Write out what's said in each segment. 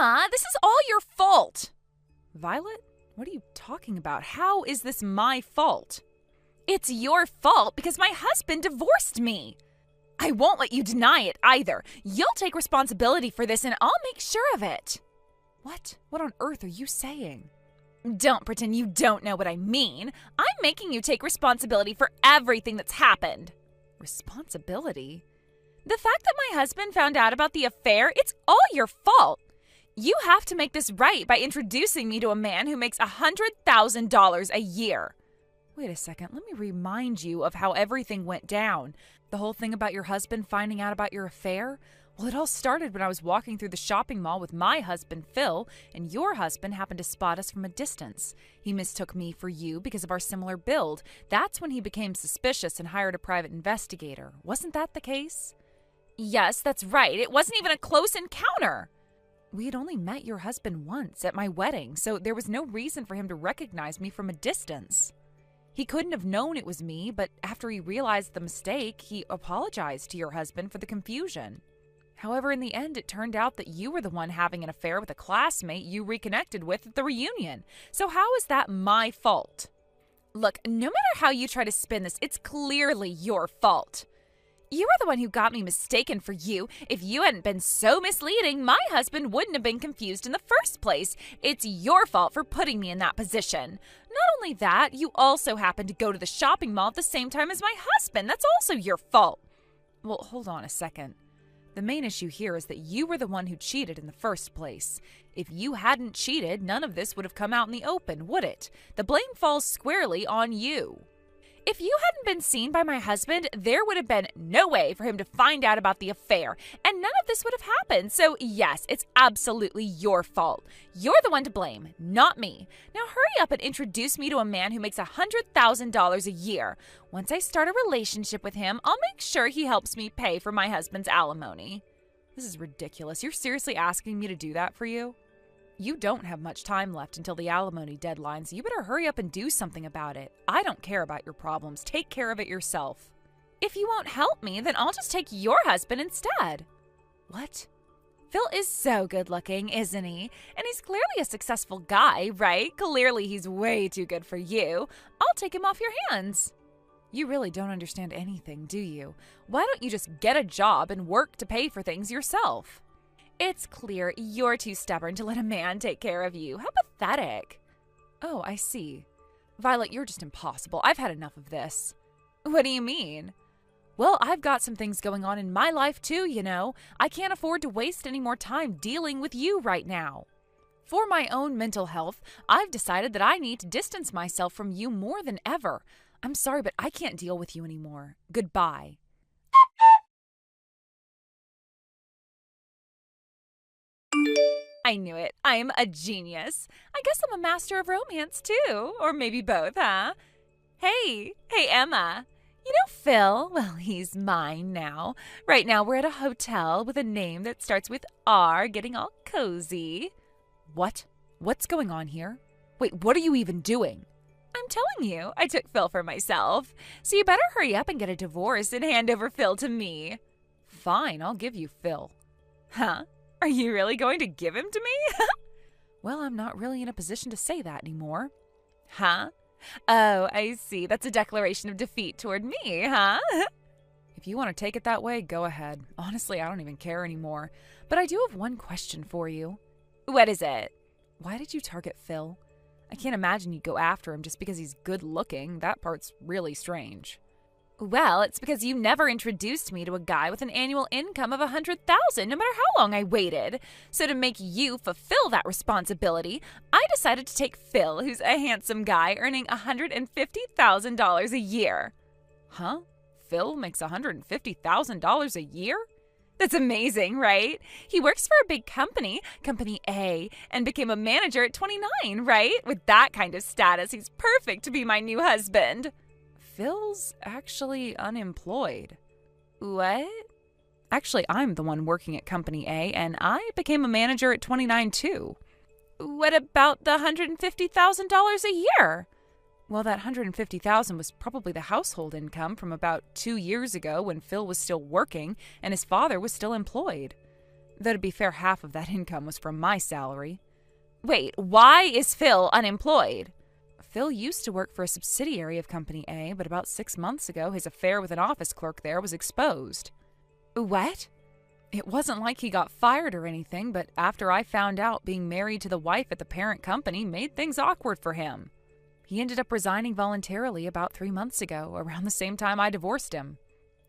Emma, this is all your fault. Violet, what are you talking about? How is this my fault? It's your fault because my husband divorced me. I won't let you deny it either. You'll take responsibility for this and I'll make sure of it. What? What on earth are you saying? Don't pretend you don't know what I mean. I'm making you take responsibility for everything that's happened. Responsibility? The fact that my husband found out about the affair, it's all your fault. You have to make this right by introducing me to a man who makes $100,000 a year. Wait a second, let me remind you of how everything went down. The whole thing about your husband finding out about your affair? Well, it all started when I was walking through the shopping mall with my husband, Phil, and your husband happened to spot us from a distance. He mistook me for you because of our similar build. That's when he became suspicious and hired a private investigator. Wasn't that the case? Yes, that's right. It wasn't even a close encounter. We had only met your husband once at my wedding, so there was no reason for him to recognize me from a distance. He couldn't have known it was me, but after he realized the mistake, he apologized to your husband for the confusion. However, in the end, it turned out that you were the one having an affair with a classmate you reconnected with at the reunion. So how is that my fault? Look, no matter how you try to spin this, it's clearly your fault. You were the one who got me mistaken for you. If you hadn't been so misleading, my husband wouldn't have been confused in the first place. It's your fault for putting me in that position. Not only that, you also happened to go to the shopping mall at the same time as my husband. That's also your fault. Well, hold on a second. The main issue here is that you were the one who cheated in the first place. If you hadn't cheated, none of this would have come out in the open, would it? The blame falls squarely on you. If you hadn't been seen by my husband, there would have been no way for him to find out about the affair, and none of this would have happened. So yes, it's absolutely your fault. You're the one to blame, not me. Now hurry up and introduce me to a man who makes $100,000 a year. Once I start a relationship with him, I'll make sure he helps me pay for my husband's alimony. This is ridiculous. You're seriously asking me to do that for you? You don't have much time left until the alimony deadline, so you better hurry up and do something about it. I don't care about your problems. Take care of it yourself. If you won't help me, then I'll just take your husband instead. What? Phil is so good looking, isn't he? And he's clearly a successful guy, right? Clearly he's way too good for you. I'll take him off your hands. You really don't understand anything, do you? Why don't you just get a job and work to pay for things yourself? It's clear you're too stubborn to let a man take care of you. How pathetic. Oh, I see. Violet, you're just impossible. I've had enough of this. What do you mean? Well, I've got some things going on in my life too, you know. I can't afford to waste any more time dealing with you right now. For my own mental health, I've decided that I need to distance myself from you more than ever. I'm sorry, but I can't deal with you anymore. Goodbye. I knew it. I'm a genius. I guess I'm a master of romance, too. Or maybe both, huh? Hey, Emma. You know Phil? Well, he's mine now. Right now, we're at a hotel with a name that starts with R, getting all cozy. What? What's going on here? Wait, what are you even doing? I'm telling you, I took Phil for myself. So you better hurry up and get a divorce and hand over Phil to me. Fine, I'll give you Phil. Huh? Are you really going to give him to me? Well, I'm not really in a position to say that anymore. Huh? Oh, I see. That's a declaration of defeat toward me, huh? If you want to take it that way, go ahead. Honestly, I don't even care anymore. But I do have one question for you. What is it? Why did you target Phil? I can't imagine you'd go after him just because he's good looking. That part's really strange. Well, it's because you never introduced me to a guy with an annual income of $100,000, no matter how long I waited. So to make you fulfill that responsibility, I decided to take Phil, who's a handsome guy earning $150,000 a year. Huh? Phil makes $150,000 a year? That's amazing, right? He works for a big company, Company A, and became a manager at 29, right? With that kind of status, he's perfect to be my new husband. Phil's actually unemployed. What? Actually, I'm the one working at Company A, and I became a manager at 29 too. What about the $150,000 a year? Well, that $150,000 was probably the household income from about 2 years ago when Phil was still working and his father was still employed. Though to be fair, half of that income was from my salary. Wait, why is Phil unemployed? Phil used to work for a subsidiary of Company A, but about 6 months ago, his affair with an office clerk there was exposed. What? It wasn't like he got fired or anything, but after I found out, being married to the wife at the parent company made things awkward for him. He ended up resigning voluntarily about 3 months ago, around the same time I divorced him.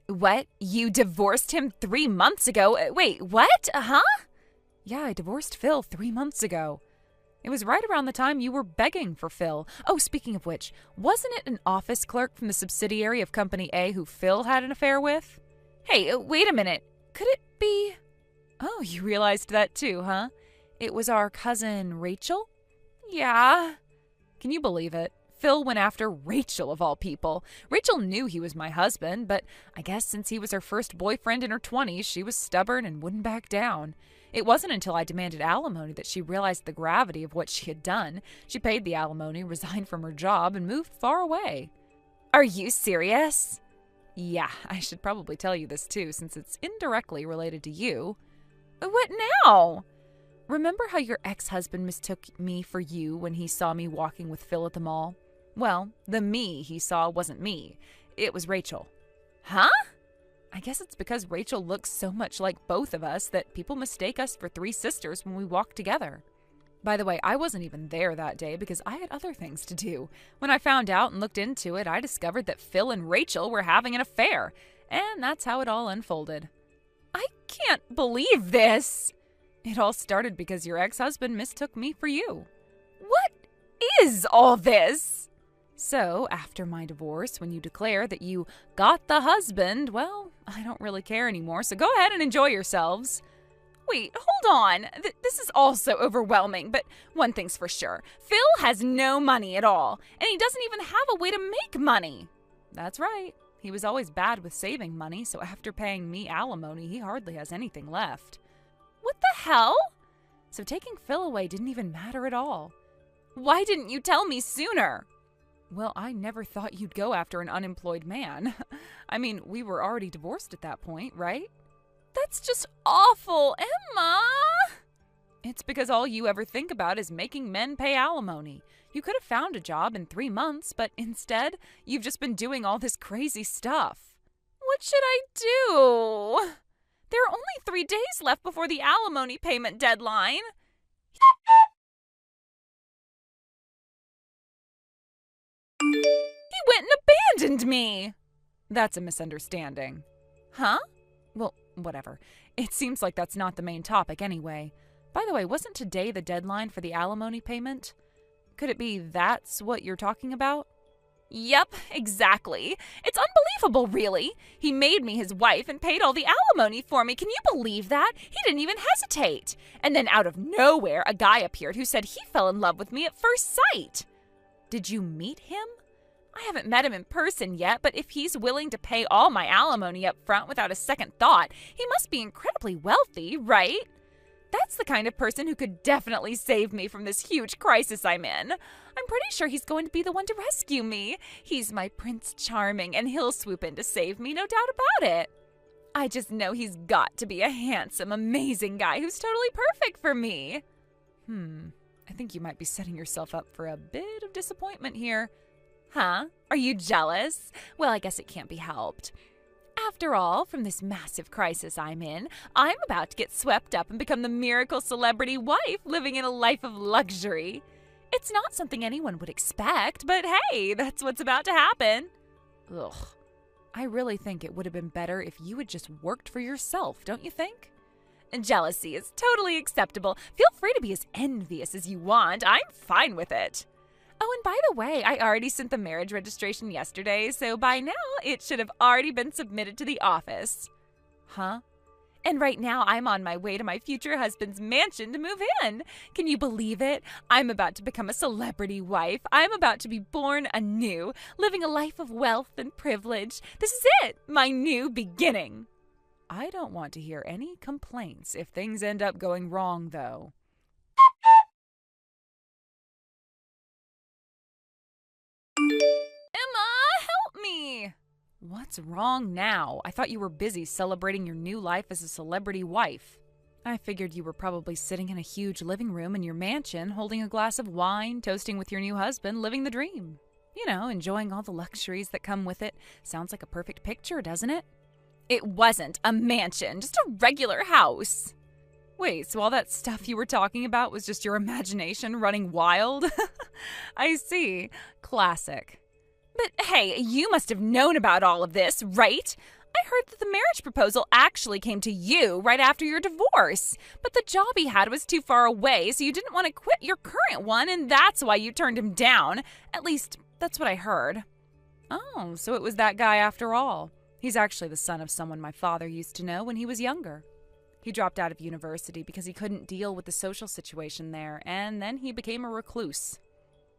What? You divorced him 3 months ago? Wait, what? Huh? Yeah, I divorced Phil 3 months ago. It was right around the time you were begging for Phil. Oh, speaking of which, wasn't it an office clerk from the subsidiary of Company A who Phil had an affair with? Hey, wait a minute. Could it be... Oh, you realized that too, huh? It was our cousin Rachel? Yeah. Can you believe it? Phil went after Rachel of all people. Rachel knew he was my husband, but I guess since he was her first boyfriend in her 20s, she was stubborn and wouldn't back down. It wasn't until I demanded alimony that she realized the gravity of what she had done. She paid the alimony, resigned from her job, and moved far away. Are you serious? Yeah, I should probably tell you this too, since it's indirectly related to you. What now? Remember how your ex-husband mistook me for you when he saw me walking with Phil at the mall? Well, the me he saw wasn't me. It was Rachel. Huh? I guess it's because Rachel looks so much like both of us that people mistake us for 3 sisters when we walk together. By the way, I wasn't even there that day because I had other things to do. When I found out and looked into it, I discovered that Phil and Rachel were having an affair, and that's how it all unfolded. I can't believe this! It all started because your ex-husband mistook me for you. What is all this? So, after my divorce, when you declare that you got the husband, well, I don't really care anymore, so go ahead and enjoy yourselves. Wait, hold on. This is all so overwhelming, but one thing's for sure. Phil has no money at all, and he doesn't even have a way to make money. That's right. He was always bad with saving money, so after paying me alimony, he hardly has anything left. What the hell? So taking Phil away didn't even matter at all. Why didn't you tell me sooner? Well, I never thought you'd go after an unemployed man. I mean, we were already divorced at that point, right? That's just awful, Emma! It's because all you ever think about is making men pay alimony. You could have found a job in 3 months, but instead, you've just been doing all this crazy stuff. What should I do? There are only 3 days left before the alimony payment deadline. He went and abandoned me! That's a misunderstanding. Huh? Well, whatever. It seems like that's not the main topic anyway. By the way, wasn't today the deadline for the alimony payment? Could it be that's what you're talking about? Yep, exactly. It's unbelievable, really. He made me his wife and paid all the alimony for me. Can you believe that? He didn't even hesitate. And then out of nowhere, a guy appeared who said he fell in love with me at first sight. Did you meet him? I haven't met him in person yet, but if he's willing to pay all my alimony up front without a second thought, he must be incredibly wealthy, right? That's the kind of person who could definitely save me from this huge crisis I'm in. I'm pretty sure he's going to be the one to rescue me. He's my Prince Charming, and he'll swoop in to save me, no doubt about it. I just know he's got to be a handsome, amazing guy who's totally perfect for me. I think you might be setting yourself up for a bit of disappointment here. Huh? Are you jealous? Well, I guess it can't be helped. After all, from this massive crisis I'm in, I'm about to get swept up and become the miracle celebrity wife living in a life of luxury. It's not something anyone would expect, but hey, that's what's about to happen. Ugh. I really think it would have been better if you had just worked for yourself, don't you think? Jealousy is totally acceptable. Feel free to be as envious as you want. I'm fine with it. Oh, and by the way, I already sent the marriage registration yesterday, so by now it should have already been submitted to the office. Huh? And right now I'm on my way to my future husband's mansion to move in. Can you believe it? I'm about to become a celebrity wife. I'm about to be born anew, living a life of wealth and privilege. This is it, my new beginning. I don't want to hear any complaints if things end up going wrong, though. Emma, help me! What's wrong now? I thought you were busy celebrating your new life as a celebrity wife. I figured you were probably sitting in a huge living room in your mansion, holding a glass of wine, toasting with your new husband, living the dream. You know, enjoying all the luxuries that come with it. Sounds like a perfect picture, doesn't it? It wasn't a mansion, just a regular house. Wait, so all that stuff you were talking about was just your imagination running wild? I see. Classic. But hey, you must have known about all of this, right? I heard that the marriage proposal actually came to you right after your divorce. But the job he had was too far away, so you didn't want to quit your current one, and that's why you turned him down. At least, that's what I heard. Oh, so it was that guy after all. He's actually the son of someone my father used to know when he was younger. He dropped out of university because he couldn't deal with the social situation there, and then he became a recluse.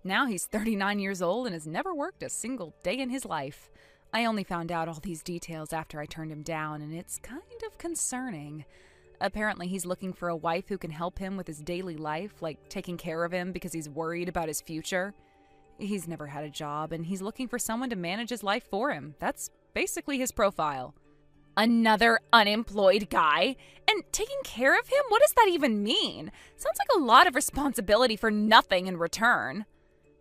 Now he's 39 years old and has never worked a single day in his life. I only found out all these details after I turned him down, and it's kind of concerning. Apparently, he's looking for a wife who can help him with his daily life, like taking care of him because he's worried about his future. He's never had a job, and he's looking for someone to manage his life for him. That's basically his profile. Another unemployed guy? And taking care of him? What does that even mean? Sounds like a lot of responsibility for nothing in return.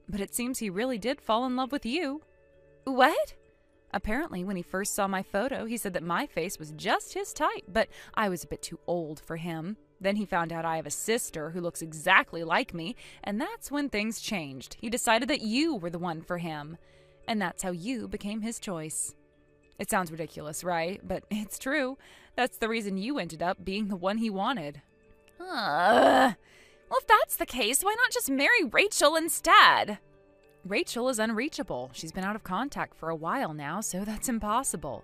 But it seems he really did fall in love with you. What? Apparently, when he first saw my photo, he said that my face was just his type, but I was a bit too old for him. Then he found out I have a sister who looks exactly like me, and that's when things changed. He decided that you were the one for him, and that's how you became his choice. It sounds ridiculous, right? But it's true. That's the reason you ended up being the one he wanted. Well, if that's the case, why not just marry Rachel instead? Rachel is unreachable. She's been out of contact for a while now, so that's impossible.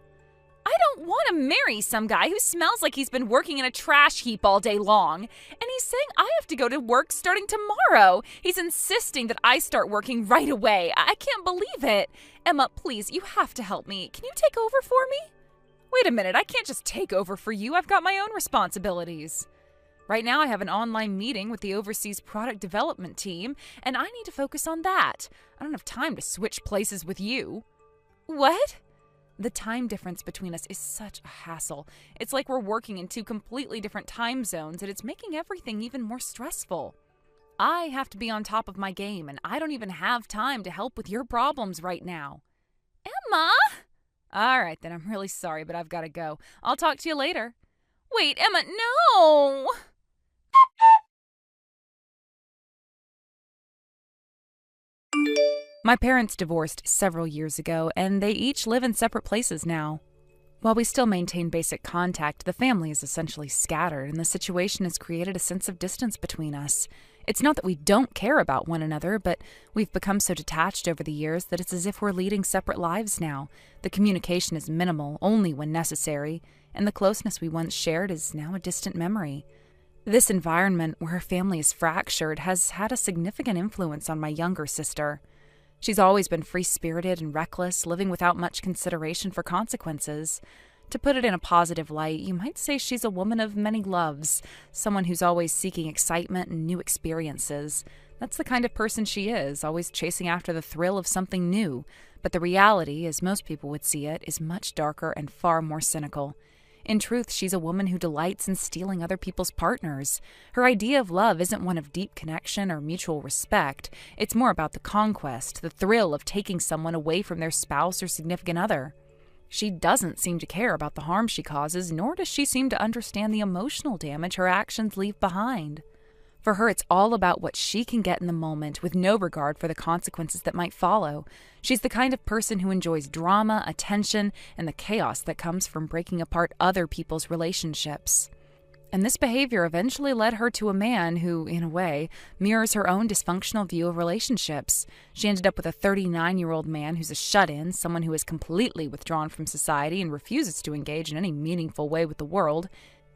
I don't want to marry some guy who smells like he's been working in a trash heap all day long. And he's saying I have to go to work starting tomorrow. He's insisting that I start working right away. I can't believe it. Emma, please, you have to help me. Can you take over for me? Wait a minute, I can't just take over for you. I've got my own responsibilities. Right now I have an online meeting with the overseas product development team, and I need to focus on that. I don't have time to switch places with you. What? The time difference between us is such a hassle. It's like we're working in two completely different time zones, and it's making everything even more stressful. I have to be on top of my game, and I don't even have time to help with your problems right now. Emma! All right, then, I'm really sorry, but I've got to go. I'll talk to you later. Wait, Emma, no! My parents divorced several years ago, and they each live in separate places now. While we still maintain basic contact, the family is essentially scattered, and the situation has created a sense of distance between us. It's not that we don't care about one another, but we've become so detached over the years that it's as if we're leading separate lives now. The communication is minimal, only when necessary, and the closeness we once shared is now a distant memory. This environment, where our family is fractured, has had a significant influence on my younger sister. She's always been free-spirited and reckless, living without much consideration for consequences. To put it in a positive light, you might say she's a woman of many loves, someone who's always seeking excitement and new experiences. That's the kind of person she is, always chasing after the thrill of something new. But the reality, as most people would see it, is much darker and far more cynical. In truth, she's a woman who delights in stealing other people's partners. Her idea of love isn't one of deep connection or mutual respect. It's more about the conquest, the thrill of taking someone away from their spouse or significant other. She doesn't seem to care about the harm she causes, nor does she seem to understand the emotional damage her actions leave behind. For her, it's all about what she can get in the moment, with no regard for the consequences that might follow. She's the kind of person who enjoys drama, attention, and the chaos that comes from breaking apart other people's relationships. And this behavior eventually led her to a man who, in a way, mirrors her own dysfunctional view of relationships. She ended up with a 39-year-old man who's a shut-in, someone who is completely withdrawn from society and refuses to engage in any meaningful way with the world.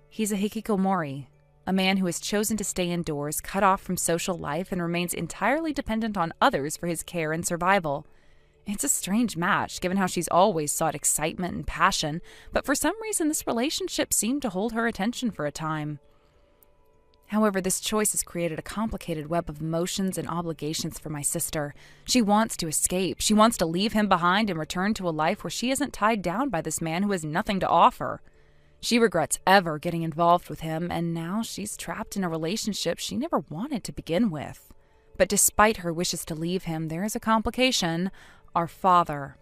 He's a hikikomori, a man who has chosen to stay indoors, cut off from social life, and remains entirely dependent on others for his care and survival. It's a strange match, given how she's always sought excitement and passion, but for some reason this relationship seemed to hold her attention for a time. However, this choice has created a complicated web of emotions and obligations for my sister. She wants to escape. She wants to leave him behind and return to a life where she isn't tied down by this man who has nothing to offer. She regrets ever getting involved with him, and now she's trapped in a relationship she never wanted to begin with. But despite her wishes to leave him, there is a complication: our father.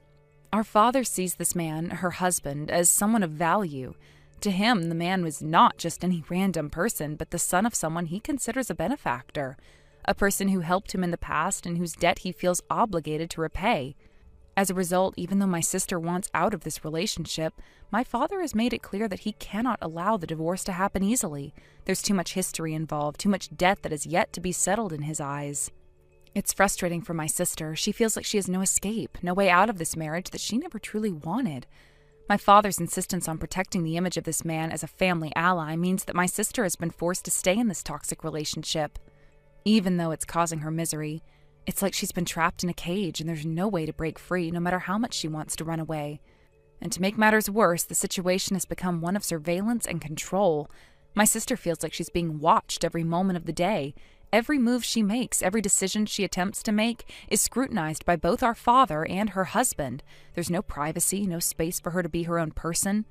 Our father sees this man, her husband, as someone of value. To him, the man was not just any random person, but the son of someone he considers a benefactor, a person who helped him in the past and whose debt he feels obligated to repay. As a result, even though my sister wants out of this relationship, my father has made it clear that he cannot allow the divorce to happen easily. There's too much history involved, too much debt that is yet to be settled in his eyes. It's frustrating for my sister. She feels like she has no escape, no way out of this marriage that she never truly wanted. My father's insistence on protecting the image of this man as a family ally means that my sister has been forced to stay in this toxic relationship. Even though it's causing her misery, it's like she's been trapped in a cage and there's no way to break free, no matter how much she wants to run away. And to make matters worse, the situation has become one of surveillance and control. My sister feels like she's being watched every moment of the day. Every move she makes, every decision she attempts to make, is scrutinized by both our father and her husband. There's no privacy, no space for her to be her own person.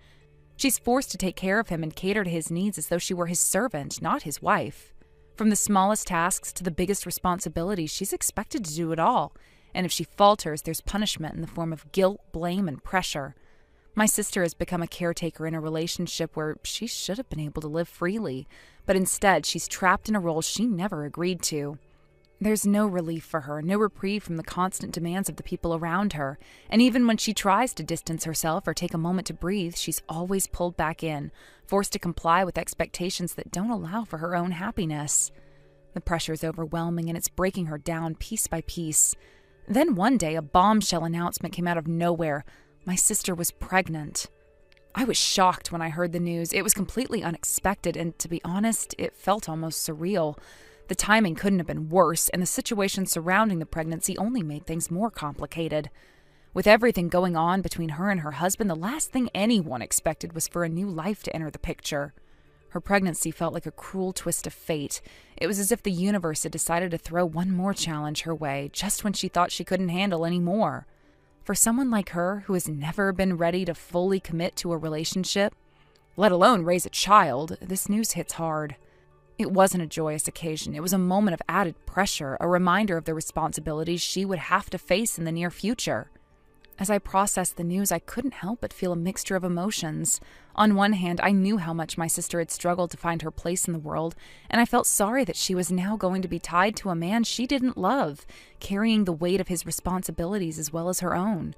She's forced to take care of him and cater to his needs as though she were his servant, not his wife. From the smallest tasks to the biggest responsibilities, she's expected to do it all. And if she falters, there's punishment in the form of guilt, blame, and pressure. My sister has become a caretaker in a relationship where she should have been able to live freely, but instead she's trapped in a role she never agreed to. There's no relief for her, no reprieve from the constant demands of the people around her, and even when she tries to distance herself or take a moment to breathe, she's always pulled back in, forced to comply with expectations that don't allow for her own happiness. The pressure is overwhelming and it's breaking her down piece by piece. Then one day, a bombshell announcement came out of nowhere. My sister was pregnant. I was shocked when I heard the news. It was completely unexpected, and to be honest, it felt almost surreal. The timing couldn't have been worse, and the situation surrounding the pregnancy only made things more complicated. With everything going on between her and her husband, the last thing anyone expected was for a new life to enter the picture. Her pregnancy felt like a cruel twist of fate. It was as if the universe had decided to throw one more challenge her way, just when she thought she couldn't handle any more. For someone like her, who has never been ready to fully commit to a relationship, let alone raise a child, this news hits hard. It wasn't a joyous occasion. It was a moment of added pressure, a reminder of the responsibilities she would have to face in the near future. As I processed the news, I couldn't help but feel a mixture of emotions. On one hand, I knew how much my sister had struggled to find her place in the world, and I felt sorry that she was now going to be tied to a man she didn't love, carrying the weight of his responsibilities as well as her own.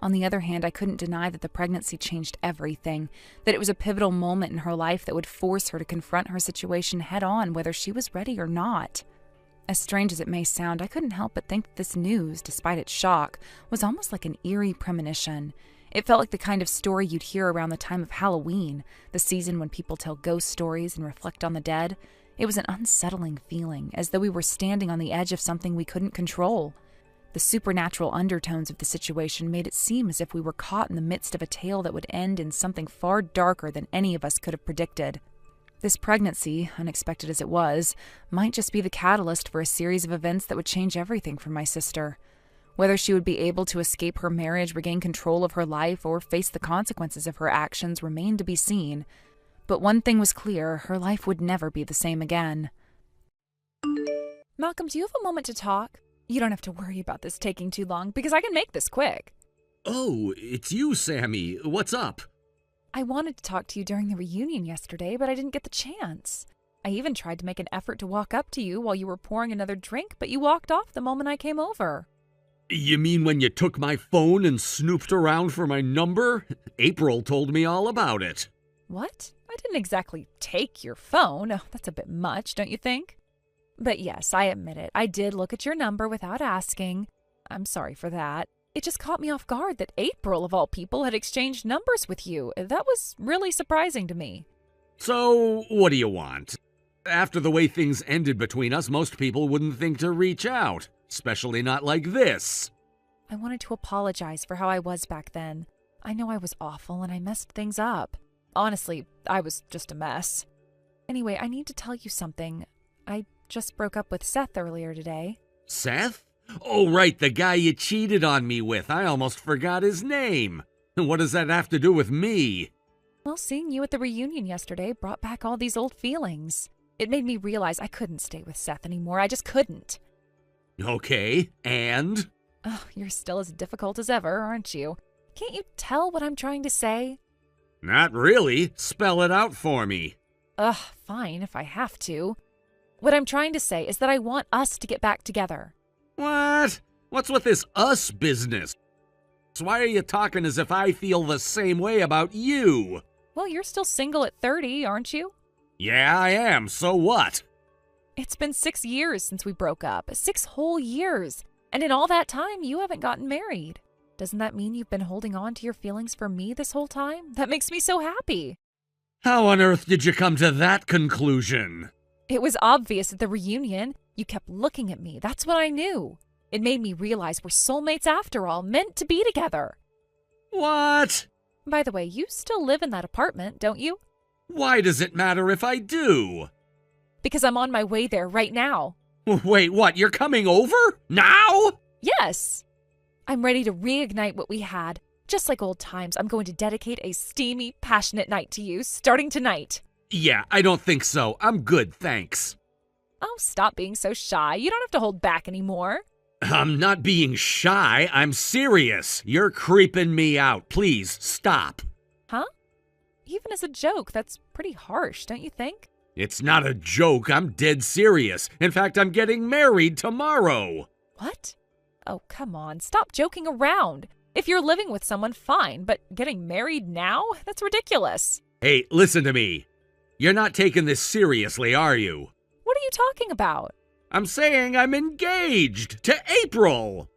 On the other hand, I couldn't deny that the pregnancy changed everything, that it was a pivotal moment in her life that would force her to confront her situation head-on, whether she was ready or not. As strange as it may sound, I couldn't help but think that this news, despite its shock, was almost like an eerie premonition. It felt like the kind of story you'd hear around the time of Halloween, the season when people tell ghost stories and reflect on the dead. It was an unsettling feeling, as though we were standing on the edge of something we couldn't control. The supernatural undertones of the situation made it seem as if we were caught in the midst of a tale that would end in something far darker than any of us could have predicted. This pregnancy, unexpected as it was, might just be the catalyst for a series of events that would change everything for my sister. Whether she would be able to escape her marriage, regain control of her life, or face the consequences of her actions remained to be seen. But one thing was clear: her life would never be the same again. Malcolm, do you have a moment to talk? You don't have to worry about this taking too long, because I can make this quick. Oh, it's you, Sammy. What's up? I wanted to talk to you during the reunion yesterday, but I didn't get the chance. I even tried to make an effort to walk up to you while you were pouring another drink, but you walked off the moment I came over. You mean when you took my phone and snooped around for my number? April told me all about it. What? I didn't exactly take your phone. Oh, that's a bit much, don't you think? But yes, I admit it. I did look at your number without asking. I'm sorry for that. It just caught me off guard that April, of all people, had exchanged numbers with you. That was really surprising to me. So, what do you want? After the way things ended between us, most people wouldn't think to reach out, especially not like this. I wanted to apologize for how I was back then. I know I was awful and I messed things up. Honestly, I was just a mess. Anyway, I need to tell you something. I just broke up with Seth earlier today. Seth? Oh, right, the guy you cheated on me with. I almost forgot his name. What does that have to do with me? Well, seeing you at the reunion yesterday brought back all these old feelings. It made me realize I couldn't stay with Seth anymore. I just couldn't. Okay, and? Oh, you're still as difficult as ever, aren't you? Can't you tell what I'm trying to say? Not really. Spell it out for me. Ugh, fine if I have to. What I'm trying to say is that I want us to get back together. What? What's with this us business? Why are you talking as if I feel the same way about you? Well, you're still single at 30, aren't you? Yeah, I am. So what? It's been 6 years since we broke up. 6 whole years. And in all that time, you haven't gotten married. Doesn't that mean you've been holding on to your feelings for me this whole time? That makes me so happy. How on earth did you come to that conclusion? It was obvious at the reunion. You kept looking at me. That's what I knew. It made me realize we're soulmates after all, meant to be together. What? By the way, you still live in that apartment, don't you? Why does it matter if I do? Because I'm on my way there right now. Wait, what? You're coming over? Now? Yes. I'm ready to reignite what we had. Just like old times, I'm going to dedicate a steamy, passionate night to you, starting tonight. Yeah, I don't think so. I'm good, thanks. Oh, stop being so shy. You don't have to hold back anymore. I'm not being shy. I'm serious. You're creeping me out. Please, stop. Huh? Even as a joke, that's pretty harsh, don't you think? It's not a joke. I'm dead serious. In fact, I'm getting married tomorrow. What? Oh, come on. Stop joking around. If you're living with someone, fine, but getting married now? That's ridiculous. Hey, listen to me. You're not taking this seriously, are you? What are you talking about? I'm saying I'm engaged to April.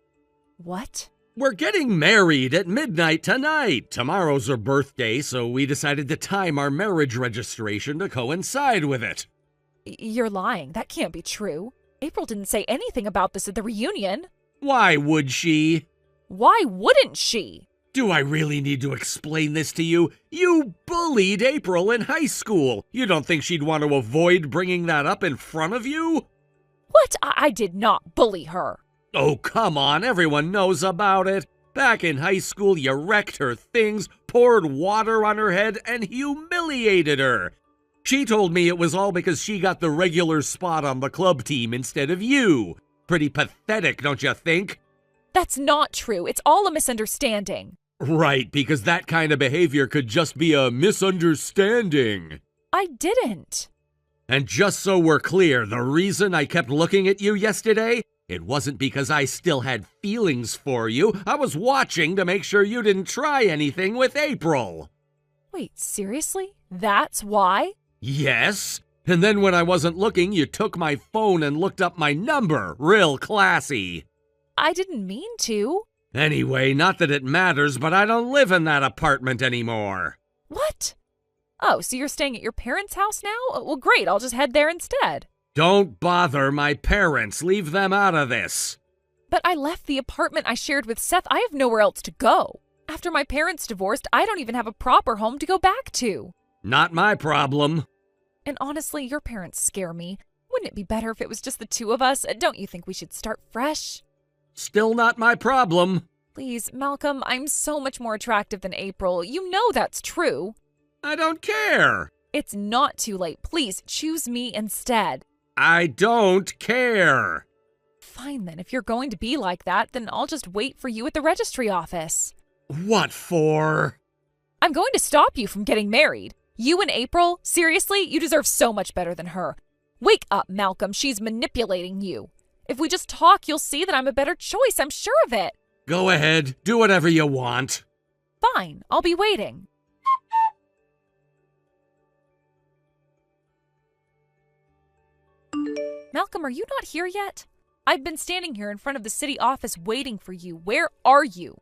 What? We're getting married at midnight tonight. Tomorrow's her birthday, so we decided to time our marriage registration to coincide with it. You're lying. That can't be true. April didn't say anything about this at the reunion. Why would she? Why wouldn't she? Do I really need to explain this to you? You bullied April in high school. You don't think she'd want to avoid bringing that up in front of you? What? I did not bully her. Oh, come on. Everyone knows about it. Back in high school, you wrecked her things, poured water on her head, and humiliated her. She told me it was all because she got the regular spot on the club team instead of you. Pretty pathetic, don't you think? That's not true. It's all a misunderstanding. Right, because that kind of behavior could just be a misunderstanding. I didn't. And just so we're clear, the reason I kept looking at you yesterday, it wasn't because I still had feelings for you. I was watching to make sure you didn't try anything with April. Wait, seriously? That's why? Yes. And then when I wasn't looking, you took my phone and looked up my number. Real classy. I didn't mean to. Anyway, not that it matters, but I don't live in that apartment anymore. What? Oh, so you're staying at your parents' house now? Well, great. I'll just head there instead. Don't bother my parents. Leave them out of this. But I left the apartment I shared with Seth. I have nowhere else to go. After my parents divorced, I don't even have a proper home to go back to. Not my problem. And honestly, your parents scare me. Wouldn't it be better if it was just the two of us? Don't you think we should start fresh? Still not my problem. Please, Malcolm, I'm so much more attractive than April. You know that's true. I don't care. It's not too late. Please, choose me instead. I don't care. Fine then, if you're going to be like that, then I'll just wait for you at the registry office. What for? I'm going to stop you from getting married. You and April? Seriously? You deserve so much better than her. Wake up, Malcolm. She's manipulating you. If we just talk, you'll see that I'm a better choice. I'm sure of it. Go ahead. Do whatever you want. Fine. I'll be waiting. Malcolm, are you not here yet? I've been standing here in front of the city office waiting for you. Where are you?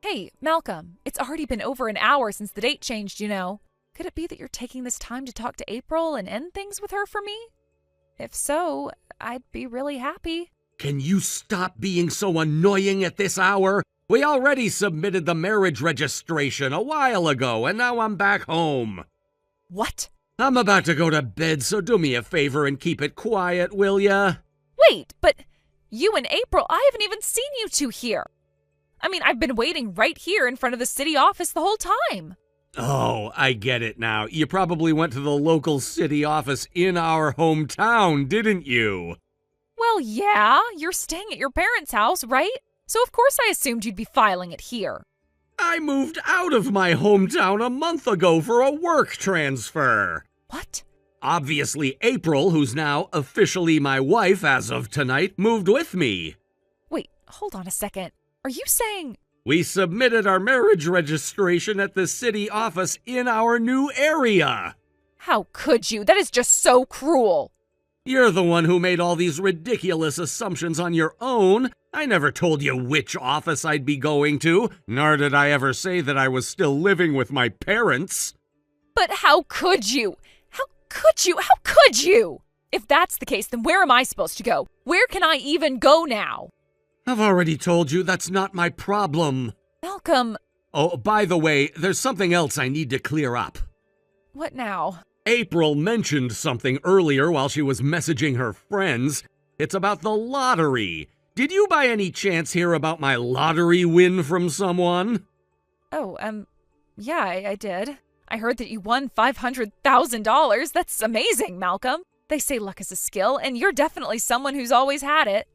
Hey, Malcolm, it's already been over an hour since the date changed, you know. Could it be that you're taking this time to talk to April and end things with her for me? If so, I'd be really happy. Can you stop being so annoying at this hour? We already submitted the marriage registration a while ago, and now I'm back home. What? I'm about to go to bed, so do me a favor and keep it quiet, will ya? Wait, but you and April, I haven't even seen you two here. I mean, I've been waiting right here in front of the city office the whole time. Oh, I get it now. You probably went to the local city office in our hometown, didn't you? Well, yeah, you're staying at your parents' house, right? So of course I assumed you'd be filing it here. I moved out of my hometown a month ago for a work transfer. What? Obviously, April, who's now officially my wife as of tonight, moved with me. Wait, hold on a second. Are you saying... We submitted our marriage registration at the city office in our new area. How could you? That is just so cruel. You're the one who made all these ridiculous assumptions on your own. I never told you which office I'd be going to, nor did I ever say that I was still living with my parents. But how could you? How could you? How could you? If that's the case, then where am I supposed to go? Where can I even go now? I've already told you that's not my problem. Malcolm. Oh, by the way, there's something else I need to clear up. What now? April mentioned something earlier while she was messaging her friends. It's about the lottery. Did you by any chance hear about my lottery win from someone? Oh, yeah, I did. I heard that you won $500,000. That's amazing, Malcolm. They say luck is a skill, and you're definitely someone who's always had it.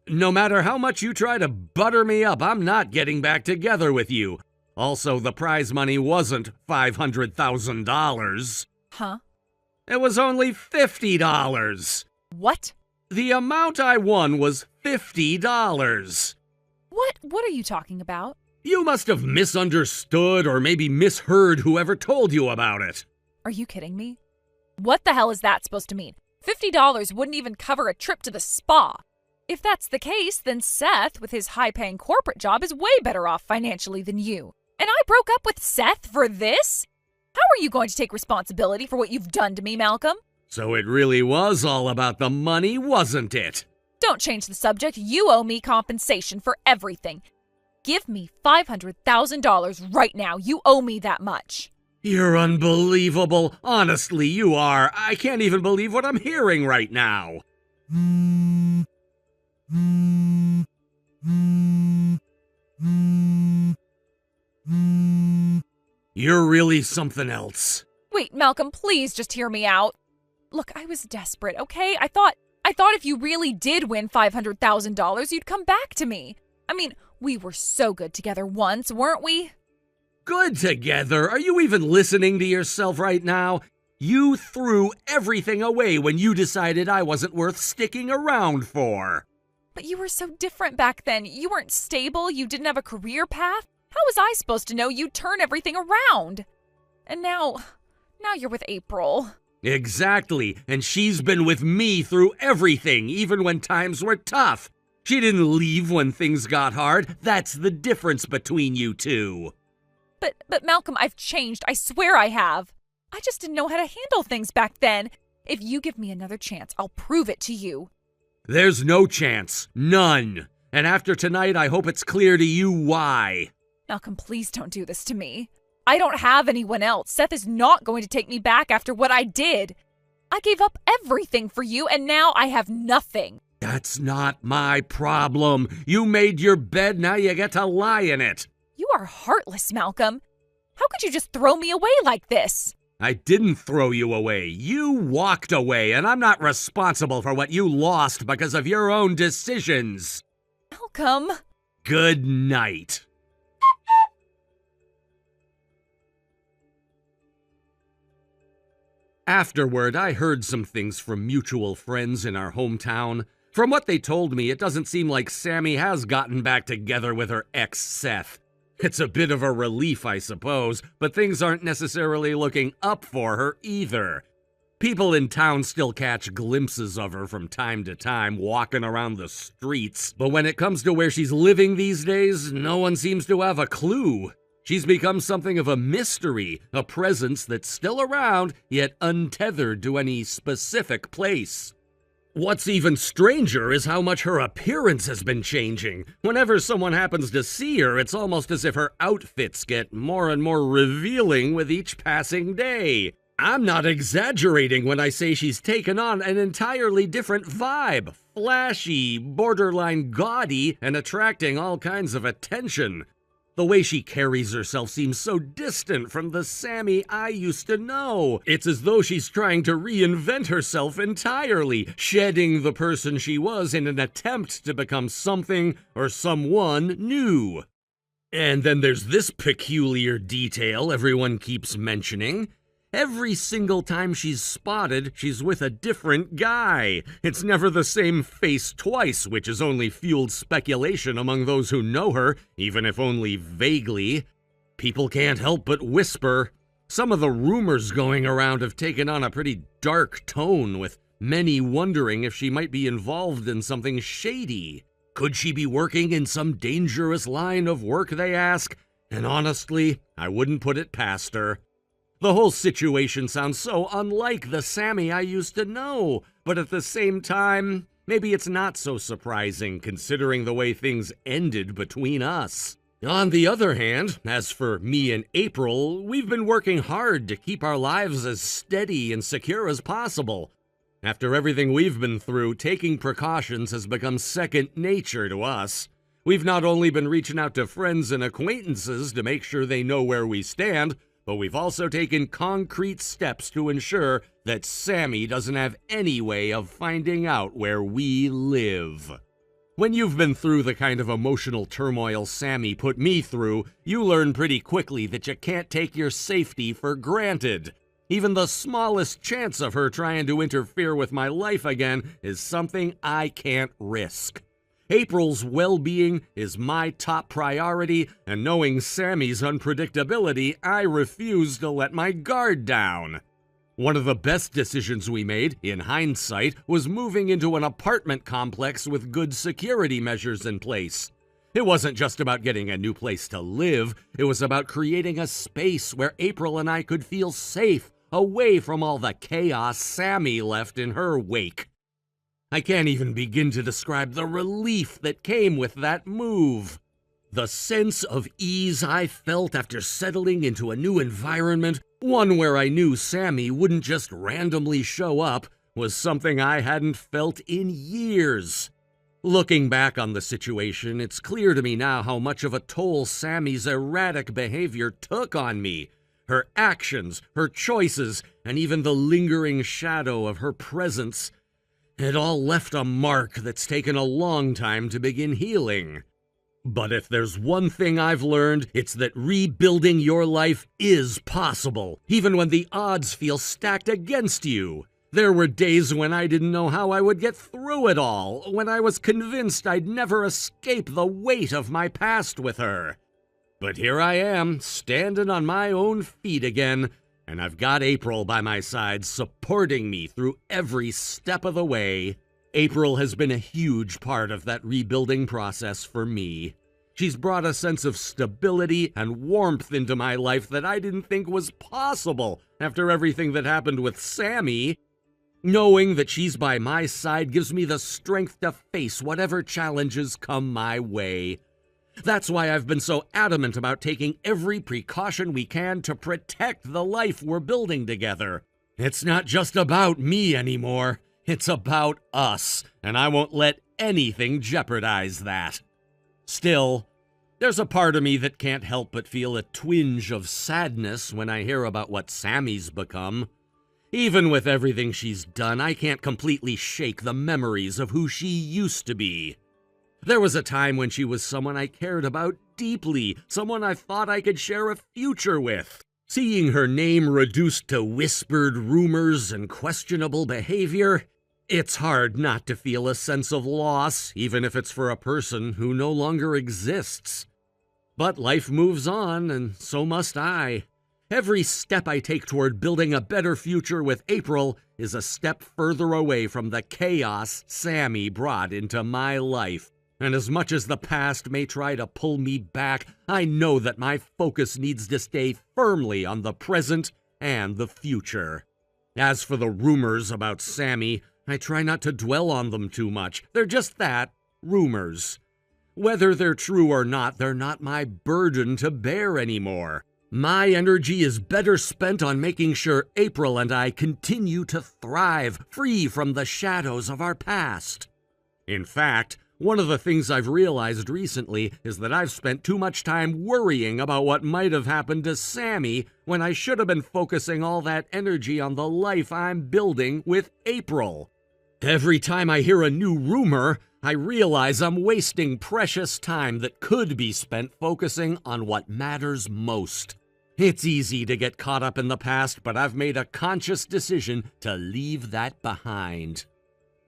No matter how much you try to butter me up, I'm not getting back together with you. Also, the prize money wasn't $500,000. Huh? It was only $50. What? The amount I won was $50. What are you talking about? You must have misunderstood or maybe misheard whoever told you about it. Are you kidding me? What the hell is that supposed to mean? $50 wouldn't even cover a trip to the spa. If that's the case, then Seth, with his high-paying corporate job, is way better off financially than you. And I broke up with Seth for this? How are you going to take responsibility for what you've done to me, Malcolm? So it really was all about the money, wasn't it? Don't change the subject. You owe me compensation for everything. Give me $500,000 right now. You owe me that much. You're unbelievable. Honestly, you are. I can't even believe what I'm hearing right now. You're really something else. Wait, Malcolm, please just hear me out. Look, I was desperate, okay? I thought if you really did win $500,000, you'd come back to me. I mean, we were so good together once, weren't we? Good together? Are you even listening to yourself right now? You threw everything away when you decided I wasn't worth sticking around for. But you were so different back then. You weren't stable, you didn't have a career path. How was I supposed to know you'd turn everything around? And now you're with April. Exactly, and she's been with me through everything, even when times were tough. She didn't leave when things got hard. That's the difference between you two. But Malcolm, I've changed. I swear I have. I just didn't know how to handle things back then. If you give me another chance, I'll prove it to you. There's no chance. None. And after tonight, I hope it's clear to you why. Malcolm, please don't do this to me. I don't have anyone else. Seth is not going to take me back after what I did. I gave up everything for you, and now I have nothing. That's not my problem. You made your bed, now you get to lie in it. You are heartless, Malcolm. How could you just throw me away like this? I didn't throw you away. You walked away, and I'm not responsible for what you lost because of your own decisions. Malcolm. Good night. Afterward, I heard some things from mutual friends in our hometown. From what they told me, it doesn't seem like Sammy has gotten back together with her ex, Seth. It's a bit of a relief, I suppose, but things aren't necessarily looking up for her either. People in town still catch glimpses of her from time to time walking around the streets, but when it comes to where she's living these days, no one seems to have a clue. She's become something of a mystery, a presence that's still around, yet untethered to any specific place. What's even stranger is how much her appearance has been changing. Whenever someone happens to see her, it's almost as if her outfits get more and more revealing with each passing day. I'm not exaggerating when I say she's taken on an entirely different vibe. flashy, borderline gaudy, and attracting all kinds of attention. The way she carries herself seems so distant from the Sammy I used to know. It's as though she's trying to reinvent herself entirely, shedding the person she was in an attempt to become something or someone new. And then there's this peculiar detail everyone keeps mentioning. Every single time she's spotted, she's with a different guy. It's never the same face twice, which has only fueled speculation among those who know her, even if only vaguely. People can't help but whisper. Some of the rumors going around have taken on a pretty dark tone, with many wondering if she might be involved in something shady. Could she be working in some dangerous line of work, they ask? And honestly, I wouldn't put it past her. The whole situation sounds so unlike the Sammy I used to know, but at the same time, maybe it's not so surprising considering the way things ended between us. On the other hand, as for me and April, we've been working hard to keep our lives as steady and secure as possible. After everything we've been through, taking precautions has become second nature to us. We've not only been reaching out to friends and acquaintances to make sure they know where we stand, but we've also taken concrete steps to ensure that Sammy doesn't have any way of finding out where we live. When you've been through the kind of emotional turmoil Sammy put me through, you learn pretty quickly that you can't take your safety for granted. Even the smallest chance of her trying to interfere with my life again is something I can't risk. April's well-being is my top priority, and knowing Sammy's unpredictability, I refuse to let my guard down. One of the best decisions we made, in hindsight, was moving into an apartment complex with good security measures in place. It wasn't just about getting a new place to live, it was about creating a space where April and I could feel safe, away from all the chaos Sammy left in her wake. I can't even begin to describe the relief that came with that move. The sense of ease I felt after settling into a new environment, one where I knew Sammy wouldn't just randomly show up, was something I hadn't felt in years. Looking back on the situation, it's clear to me now how much of a toll Sammy's erratic behavior took on me. Her actions, her choices, and even the lingering shadow of her presence. It all left a mark that's taken a long time to begin healing. But if there's one thing I've learned, it's that rebuilding your life is possible, even when the odds feel stacked against you. There were days when I didn't know how I would get through it all, when I was convinced I'd never escape the weight of my past with her. But here I am, standing on my own feet again, and I've got April by my side, supporting me through every step of the way. April has been a huge part of that rebuilding process for me. She's brought a sense of stability and warmth into my life that I didn't think was possible after everything that happened with Sammy. Knowing that she's by my side gives me the strength to face whatever challenges come my way. That's why I've been so adamant about taking every precaution we can to protect the life we're building together. It's not just about me anymore. It's about us, and I won't let anything jeopardize that. Still, there's a part of me that can't help but feel a twinge of sadness when I hear about what Sammy's become. Even with everything she's done, I can't completely shake the memories of who she used to be. There was a time when she was someone I cared about deeply, someone I thought I could share a future with. Seeing her name reduced to whispered rumors and questionable behavior, it's hard not to feel a sense of loss, even if it's for a person who no longer exists. But life moves on, and so must I. Every step I take toward building a better future with April is a step further away from the chaos Sammy brought into my life. And as much as the past may try to pull me back, I know that my focus needs to stay firmly on the present and the future. As for the rumors about Sammy, I try not to dwell on them too much. They're just that, rumors. Whether they're true or not, they're not my burden to bear anymore. My energy is better spent on making sure April and I continue to thrive, free from the shadows of our past. In fact, one of the things I've realized recently is that I've spent too much time worrying about what might have happened to Sammy when I should have been focusing all that energy on the life I'm building with April. Every time I hear a new rumor, I realize I'm wasting precious time that could be spent focusing on what matters most. It's easy to get caught up in the past, but I've made a conscious decision to leave that behind.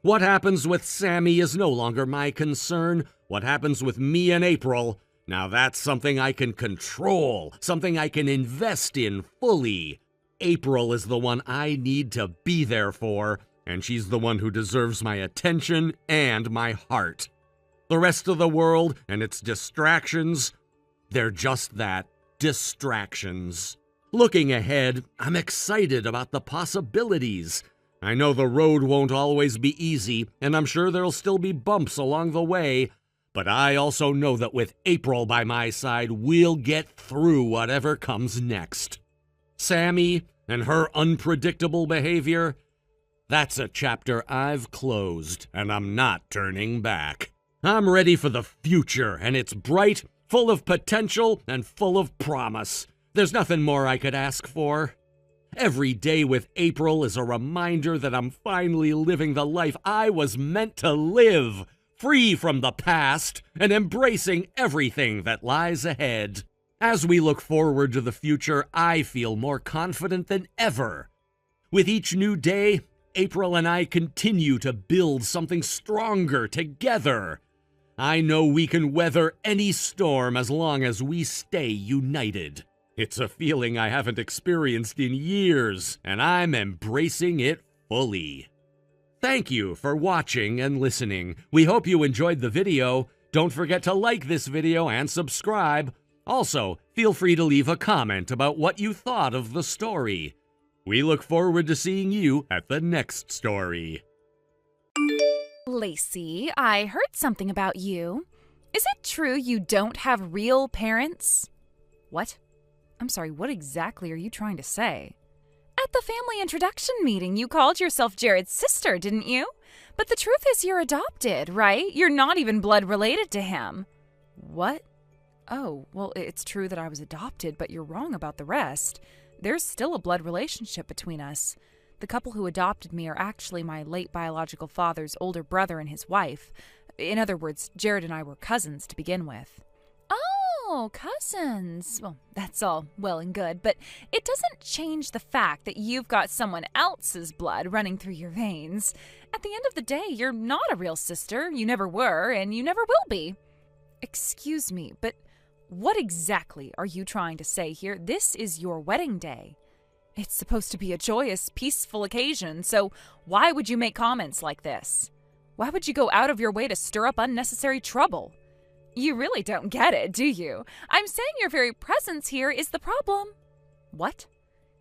What happens with Sammy is no longer my concern. What happens with me and April, now that's something I can control, something I can invest in fully. April is the one I need to be there for, and she's the one who deserves my attention and my heart. The rest of the world and its distractions, they're just that, distractions. Looking ahead, I'm excited about the possibilities. I know the road won't always be easy, and I'm sure there'll still be bumps along the way, but I also know that with April by my side, we'll get through whatever comes next. Sammy and her unpredictable behavior, that's a chapter I've closed, and I'm not turning back. I'm ready for the future, and it's bright, full of potential, and full of promise. There's nothing more I could ask for. Every day with April is a reminder that I'm finally living the life I was meant to live, free from the past and embracing everything that lies ahead. As we look forward to the future, I feel more confident than ever. With each new day, April and I continue to build something stronger together. I know we can weather any storm as long as we stay united. It's a feeling I haven't experienced in years, and I'm embracing it fully. Thank you for watching and listening. We hope you enjoyed the video. Don't forget to like this video and subscribe. Also, feel free to leave a comment about what you thought of the story. We look forward to seeing you at the next story. Lacey, I heard something about you. Is it true you don't have real parents? What? I'm sorry, what exactly are you trying to say? At the family introduction meeting, you called yourself Jared's sister, didn't you? But the truth is you're adopted, right? You're not even blood related to him. What? Oh, well, it's true that I was adopted, but you're wrong about the rest. There's still a blood relationship between us. The couple who adopted me are actually my late biological father's older brother and his wife. In other words, Jared and I were cousins to begin with. Oh, cousins. Well, that's all well and good, but it doesn't change the fact that you've got someone else's blood running through your veins. At the end of the day, you're not a real sister. You never were, and you never will be. Excuse me, but what exactly are you trying to say here? This is your wedding day. It's supposed to be a joyous, peaceful occasion, so why would you make comments like this? Why would you go out of your way to stir up unnecessary trouble? You really don't get it, do you? I'm saying your very presence here is the problem. What?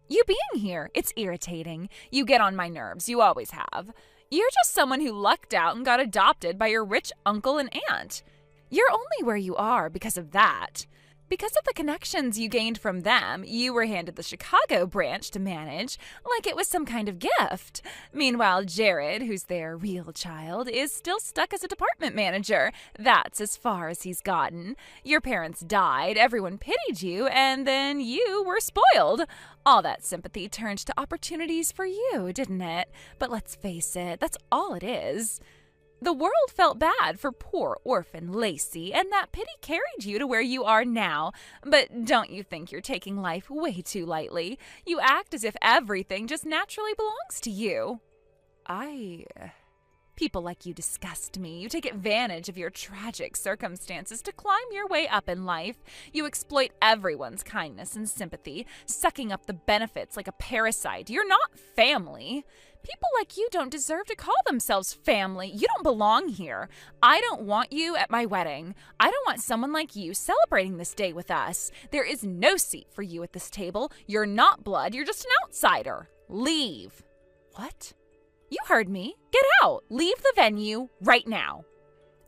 You being here, it's irritating. You get on my nerves, you always have. You're just someone who lucked out and got adopted by your rich uncle and aunt. You're only where you are because of that. Because of the connections you gained from them, you were handed the Chicago branch to manage, like it was some kind of gift. Meanwhile, Jared, who's their real child, is still stuck as a department manager. That's as far as he's gotten. Your parents died, everyone pitied you, and then you were spoiled. All that sympathy turned to opportunities for you, didn't it? But let's face it, that's all it is. The world felt bad for poor orphan Lacey, and that pity carried you to where you are now. But don't you think you're taking life way too lightly? You act as if everything just naturally belongs to you. People like you disgust me. You take advantage of your tragic circumstances to climb your way up in life. You exploit everyone's kindness and sympathy, sucking up the benefits like a parasite. You're not family. People like you don't deserve to call themselves family. You don't belong here. I don't want you at my wedding. I don't want someone like you celebrating this day with us. There is no seat for you at this table. You're not blood. You're just an outsider. Leave. What? You heard me. Get out. Leave the venue right now.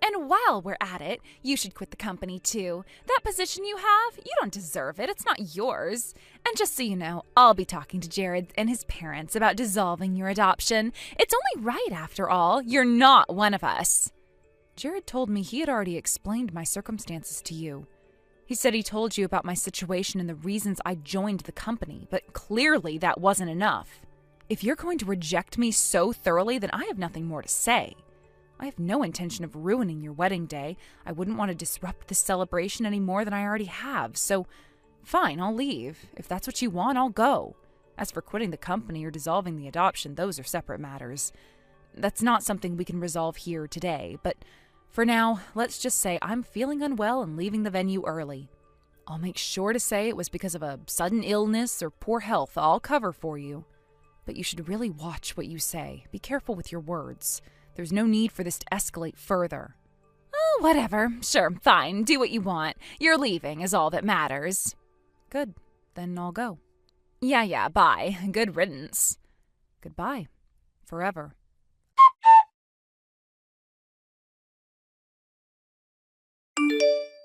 And while we're at it, you should quit the company too. That position you have, you don't deserve it. It's not yours. And just so you know, I'll be talking to Jared and his parents about dissolving your adoption. It's only right after all. You're not one of us. Jared told me he had already explained my circumstances to you. He said he told you about my situation and the reasons I joined the company, but clearly that wasn't enough. If you're going to reject me so thoroughly, then I have nothing more to say. I have no intention of ruining your wedding day. I wouldn't want to disrupt this celebration any more than I already have, so fine, I'll leave. If that's what you want, I'll go. As for quitting the company or dissolving the adoption, those are separate matters. That's not something we can resolve here today, but for now, let's just say I'm feeling unwell and leaving the venue early. I'll make sure to say it was because of a sudden illness or poor health. I'll cover for you. But you should really watch what you say. Be careful with your words. There's no need for this to escalate further. Oh, whatever. Sure, fine. Do what you want. You're leaving is all that matters. Good. Then I'll go. Yeah, bye. Good riddance. Goodbye. Forever.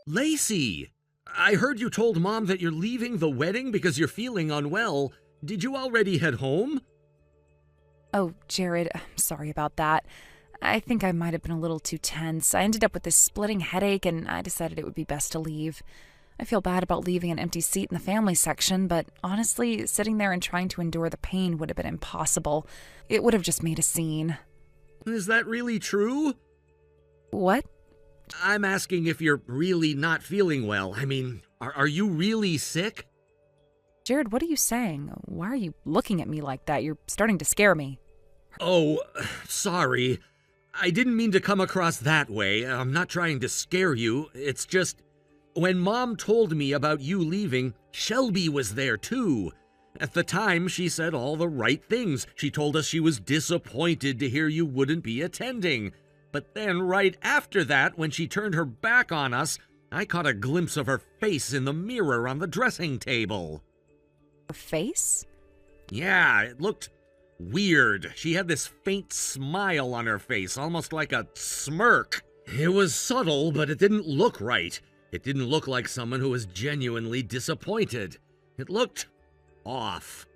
Lacey! I heard you told Mom that you're leaving the wedding because you're feeling unwell. Did you already head home? Oh, Jared, I'm sorry about that. I think I might have been a little too tense. I ended up with this splitting headache, and I decided it would be best to leave. I feel bad about leaving an empty seat in the family section, but honestly, sitting there and trying to endure the pain would have been impossible. It would have just made a scene. Is that really true? What? I'm asking if you're really not feeling well. I mean, are you really sick? Jared, what are you saying? Why are you looking at me like that? You're starting to scare me. Oh, sorry. I didn't mean to come across that way. I'm not trying to scare you. It's just, when Mom told me about you leaving, Shelby was there too. At the time, she said all the right things. She told us she was disappointed to hear you wouldn't be attending. But then right after that, when she turned her back on us, I caught a glimpse of her face in the mirror on the dressing table. Her face? Yeah, it looked weird. She had this faint smile on her face, almost like a smirk. It was subtle, but it didn't look right. It didn't look like someone who was genuinely disappointed. It looked off.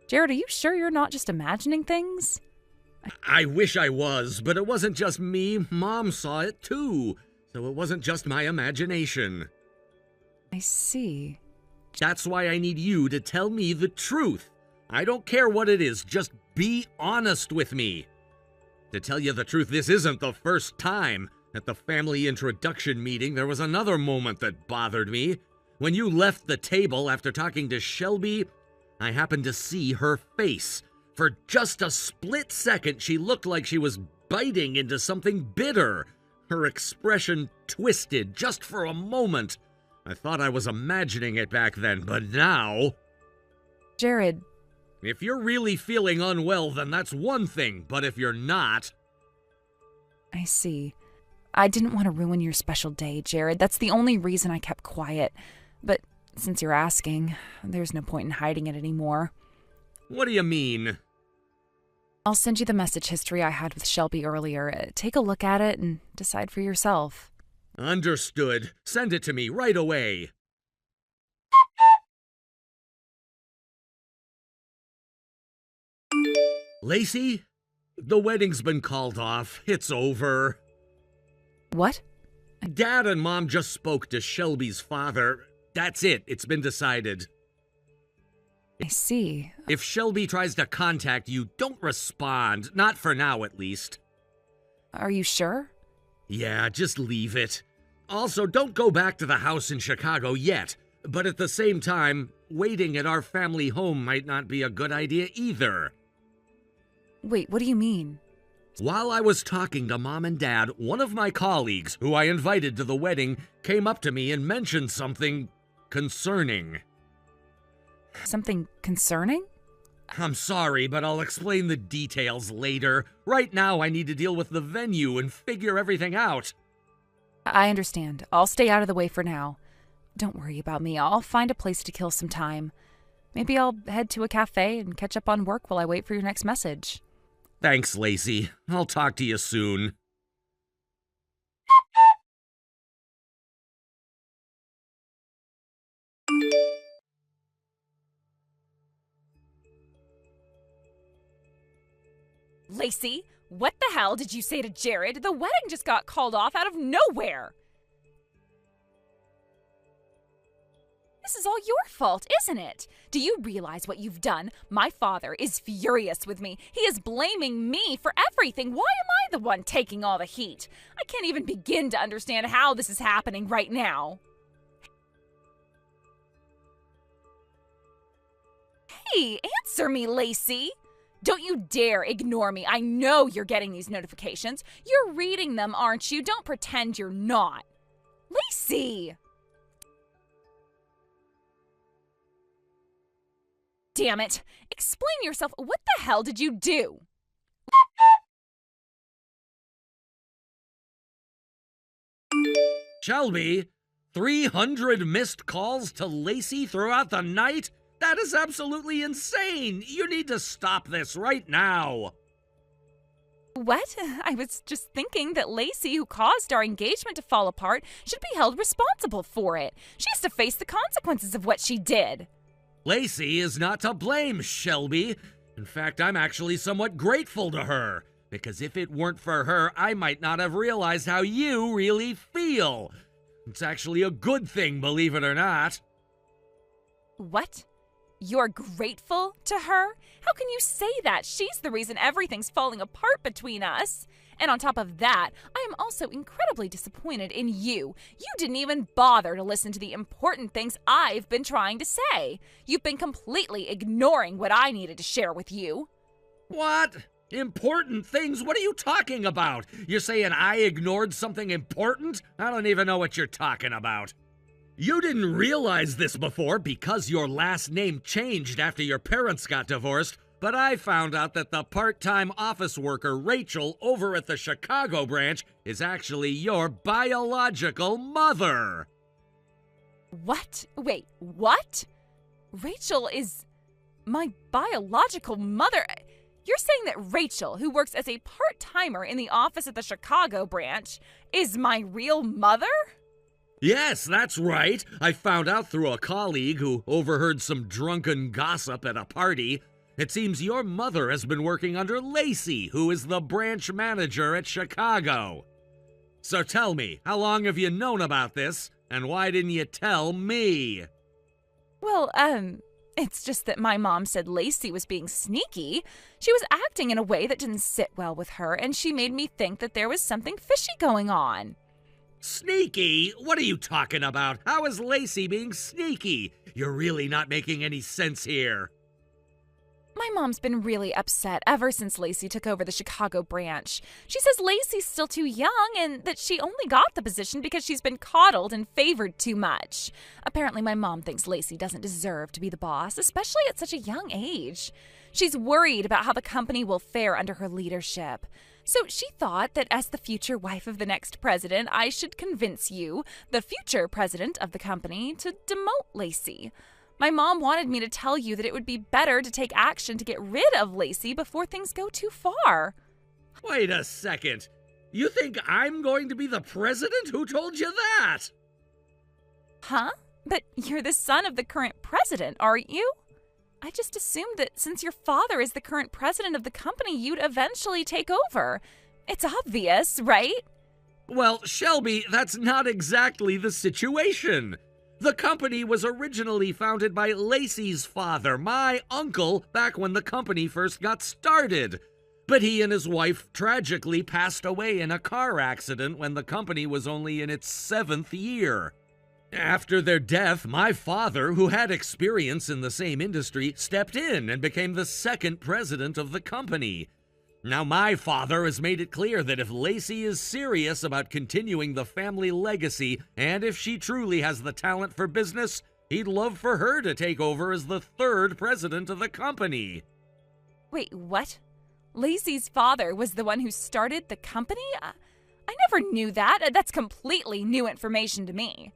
Jared, are you sure you're not just imagining things? I wish I was, but it wasn't just me. Mom saw it too, so it wasn't just my imagination. I see. That's why I need you to tell me the truth. I don't care what it is, just be honest with me. To tell you the truth, this isn't the first time. At the family introduction meeting, there was another moment that bothered me. When you left the table after talking to Shelby, I happened to see her face. For just a split second, she looked like she was biting into something bitter. Her expression twisted just for a moment. I thought I was imagining it back then, but now... Jared... If you're really feeling unwell, then that's one thing, but if you're not... I see. I didn't want to ruin your special day, Jared. That's the only reason I kept quiet. But since you're asking, there's no point in hiding it anymore. What do you mean? I'll send you the message history I had with Shelby earlier. Take a look at it and decide for yourself. Understood. Send it to me right away. Lacey? The wedding's been called off. It's over. What? Dad and Mom just spoke to Shelby's father. That's it. It's been decided. I see. If Shelby tries to contact you, don't respond. Not for now, at least. Are you sure? Yeah, just leave it. Also, don't go back to the house in Chicago yet. But at the same time, waiting at our family home might not be a good idea either. Wait, what do you mean? While I was talking to Mom and Dad, one of my colleagues, who I invited to the wedding, came up to me and mentioned something concerning. Something concerning? I'm sorry, but I'll explain the details later. Right now, I need to deal with the venue and figure everything out. I understand. I'll stay out of the way for now. Don't worry about me. I'll find a place to kill some time. Maybe I'll head to a cafe and catch up on work while I wait for your next message. Thanks, Lacey. I'll talk to you soon. Lacey, what the hell did you say to Jared? The wedding just got called off out of nowhere. This is all your fault, isn't it? Do you realize what you've done? My father is furious with me. He is blaming me for everything. Why am I the one taking all the heat? I can't even begin to understand how this is happening right now. Hey, answer me, Lacey. Don't you dare ignore me. I know you're getting these notifications. You're reading them, aren't you? Don't pretend you're not. Lacey! Damn it. Explain yourself. What the hell did you do? Shelby, 300 missed calls to Lacey throughout the night? That is absolutely insane! You need to stop this right now! What? I was just thinking that Lacey, who caused our engagement to fall apart, should be held responsible for it. She has to face the consequences of what she did. Lacey is not to blame, Shelby. In fact, I'm actually somewhat grateful to her, because if it weren't for her, I might not have realized how you really feel. It's actually a good thing, believe it or not. What? You're grateful to her? How can you say that? She's the reason everything's falling apart between us. And on top of that, I am also incredibly disappointed in you. You didn't even bother to listen to the important things I've been trying to say. You've been completely ignoring what I needed to share with you. What? Important things? What are you talking about? You're saying I ignored something important? I don't even know what you're talking about. You didn't realize this before because your last name changed after your parents got divorced, but I found out that the part-time office worker Rachel over at the Chicago branch is actually your biological mother. What? Wait, what? Rachel is my biological mother? You're saying that Rachel, who works as a part-timer in the office at the Chicago branch, is my real mother? Yes, that's right. I found out through a colleague who overheard some drunken gossip at a party. It seems your mother has been working under Lacey, who is the branch manager at Chicago. So tell me, how long have you known about this, and why didn't you tell me? Well, it's just that my mom said Lacey was being sneaky. She was acting in a way that didn't sit well with her, and she made me think that there was something fishy going on. Sneaky? What are you talking about? How is Lacey being sneaky? You're really not making any sense here. My mom's been really upset ever since Lacey took over the Chicago branch. She says Lacey's still too young and that she only got the position because she's been coddled and favored too much. Apparently, my mom thinks Lacey doesn't deserve to be the boss, especially at such a young age. She's worried about how the company will fare under her leadership. So she thought that as the future wife of the next president, I should convince you, the future president of the company, to demote Lacey. My mom wanted me to tell you that it would be better to take action to get rid of Lacey before things go too far. Wait a second. You think I'm going to be the president? Who told you that? Huh? But you're the son of the current president, aren't you? I just assumed that since your father is the current president of the company, you'd eventually take over. It's obvious, right? Well, Shelby, that's not exactly the situation. The company was originally founded by Lacey's father, my uncle, back when the company first got started. But he and his wife tragically passed away in a car accident when the company was only in its 7th year. After their death, my father, who had experience in the same industry, stepped in and became the 2nd president of the company. Now, my father has made it clear that if Lacey is serious about continuing the family legacy, and if she truly has the talent for business, he'd love for her to take over as the 3rd president of the company. Wait, what? Lacey's father was the one who started the company? I never knew that. That's completely new information to me.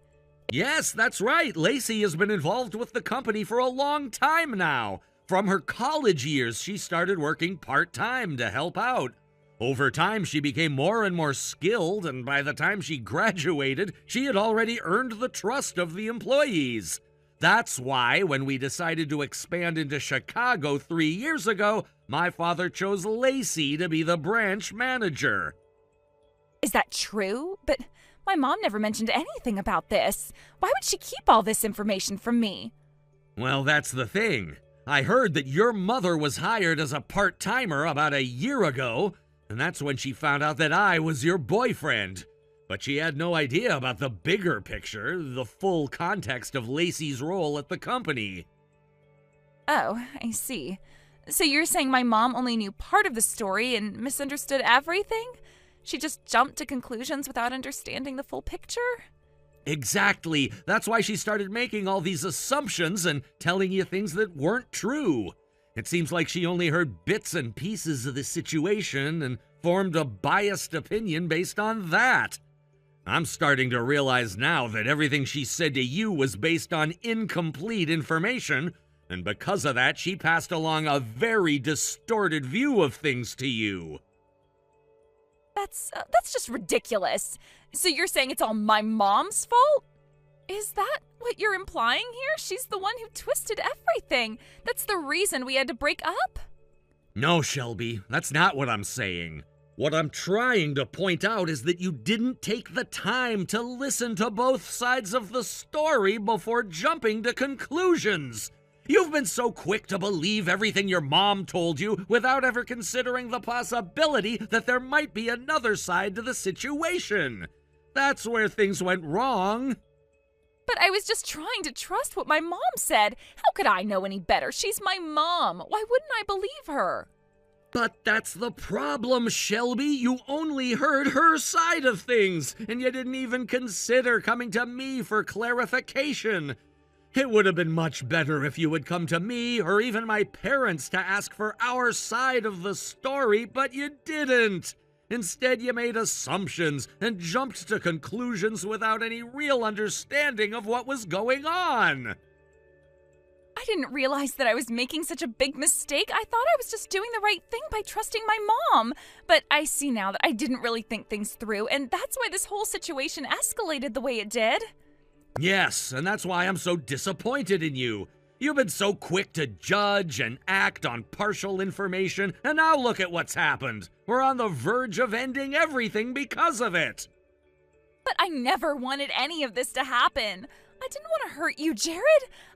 Yes, that's right. Lacey has been involved with the company for a long time now. From her college years, she started working part-time to help out. Over time, she became more and more skilled, and by the time she graduated, she had already earned the trust of the employees. That's why, when we decided to expand into Chicago 3 years ago, my father chose Lacey to be the branch manager. Is that true? But my mom never mentioned anything about this. Why would she keep all this information from me? Well, that's the thing. I heard that your mother was hired as a part-timer about a year ago, and that's when she found out that I was your boyfriend. But she had no idea about the bigger picture, the full context of Lacey's role at the company. Oh, I see. So you're saying my mom only knew part of the story and misunderstood everything? She just jumped to conclusions without understanding the full picture? Exactly. That's why she started making all these assumptions and telling you things that weren't true. It seems like she only heard bits and pieces of the situation and formed a biased opinion based on that. I'm starting to realize now that everything she said to you was based on incomplete information, and because of that, she passed along a very distorted view of things to you. That's just ridiculous. So you're saying it's all my mom's fault? Is that what you're implying here? She's the one who twisted everything. That's the reason we had to break up? No, Shelby, that's not what I'm saying. What I'm trying to point out is that you didn't take the time to listen to both sides of the story before jumping to conclusions. You've been so quick to believe everything your mom told you without ever considering the possibility that there might be another side to the situation. That's where things went wrong. But I was just trying to trust what my mom said. How could I know any better? She's my mom. Why wouldn't I believe her? But that's the problem, Shelby. You only heard her side of things, and you didn't even consider coming to me for clarification. It would have been much better if you had come to me or even my parents to ask for our side of the story, but you didn't. Instead, you made assumptions and jumped to conclusions without any real understanding of what was going on. I didn't realize that I was making such a big mistake. I thought I was just doing the right thing by trusting my mom. But I see now that I didn't really think things through, and that's why this whole situation escalated the way it did. Yes, and that's why I'm so disappointed in you. You've been so quick to judge and act on partial information, and now look at what's happened. We're on the verge of ending everything because of it. But I never wanted any of this to happen. I didn't want to hurt you, Jared.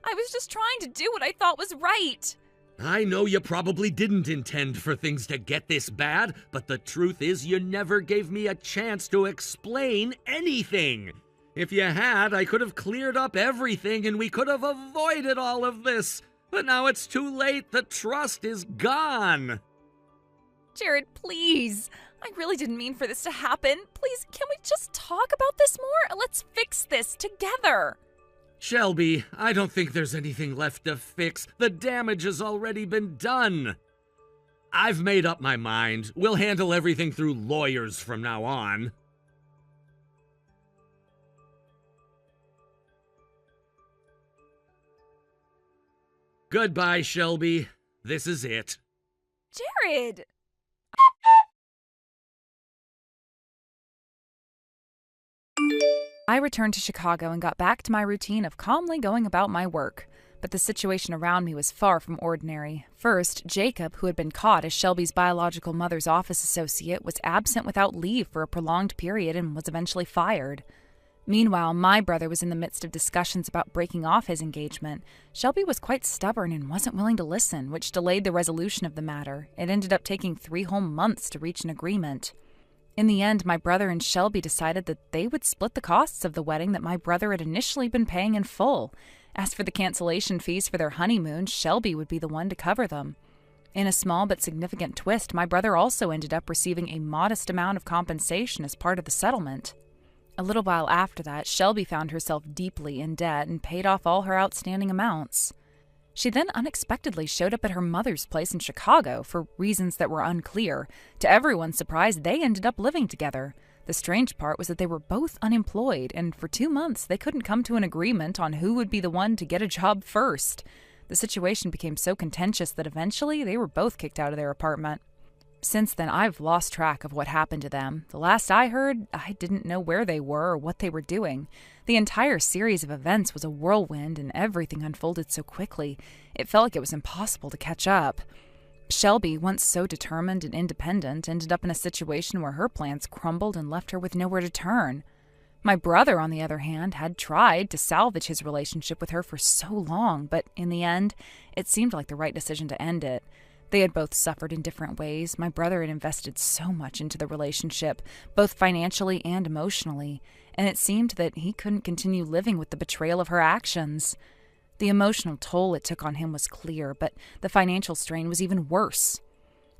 I was just trying to do what I thought was right. I know you probably didn't intend for things to get this bad, but the truth is you never gave me a chance to explain anything. If you had, I could have cleared up everything and we could have avoided all of this. But now it's too late. The trust is gone. Jared, please. I really didn't mean for this to happen. Please, can we just talk about this more? Let's fix this together. Shelby, I don't think there's anything left to fix. The damage has already been done. I've made up my mind. We'll handle everything through lawyers from now on. Goodbye, Shelby. This is it. Jared! I returned to Chicago and got back to my routine of calmly going about my work. But the situation around me was far from ordinary. First, Jacob, who had been caught as Shelby's biological mother's office associate, was absent without leave for a prolonged period and was eventually fired. Meanwhile, my brother was in the midst of discussions about breaking off his engagement. Shelby was quite stubborn and wasn't willing to listen, which delayed the resolution of the matter. It ended up taking 3 whole months to reach an agreement. In the end, my brother and Shelby decided that they would split the costs of the wedding that my brother had initially been paying in full. As for the cancellation fees for their honeymoon, Shelby would be the one to cover them. In a small but significant twist, my brother also ended up receiving a modest amount of compensation as part of the settlement. A little while after that, Shelby found herself deeply in debt and paid off all her outstanding amounts. She then unexpectedly showed up at her mother's place in Chicago for reasons that were unclear. To everyone's surprise, they ended up living together. The strange part was that they were both unemployed, and for 2 months they couldn't come to an agreement on who would be the one to get a job first. The situation became so contentious that eventually they were both kicked out of their apartment. Since then, I've lost track of what happened to them. The last I heard, I didn't know where they were or what they were doing. The entire series of events was a whirlwind, and everything unfolded so quickly, it felt like it was impossible to catch up. Shelby, once so determined and independent, ended up in a situation where her plans crumbled and left her with nowhere to turn. My brother, on the other hand, had tried to salvage his relationship with her for so long, but in the end, it seemed like the right decision to end it. They had both suffered in different ways. My brother had invested so much into the relationship, both financially and emotionally, and it seemed that he couldn't continue living with the betrayal of her actions. The emotional toll it took on him was clear, but the financial strain was even worse.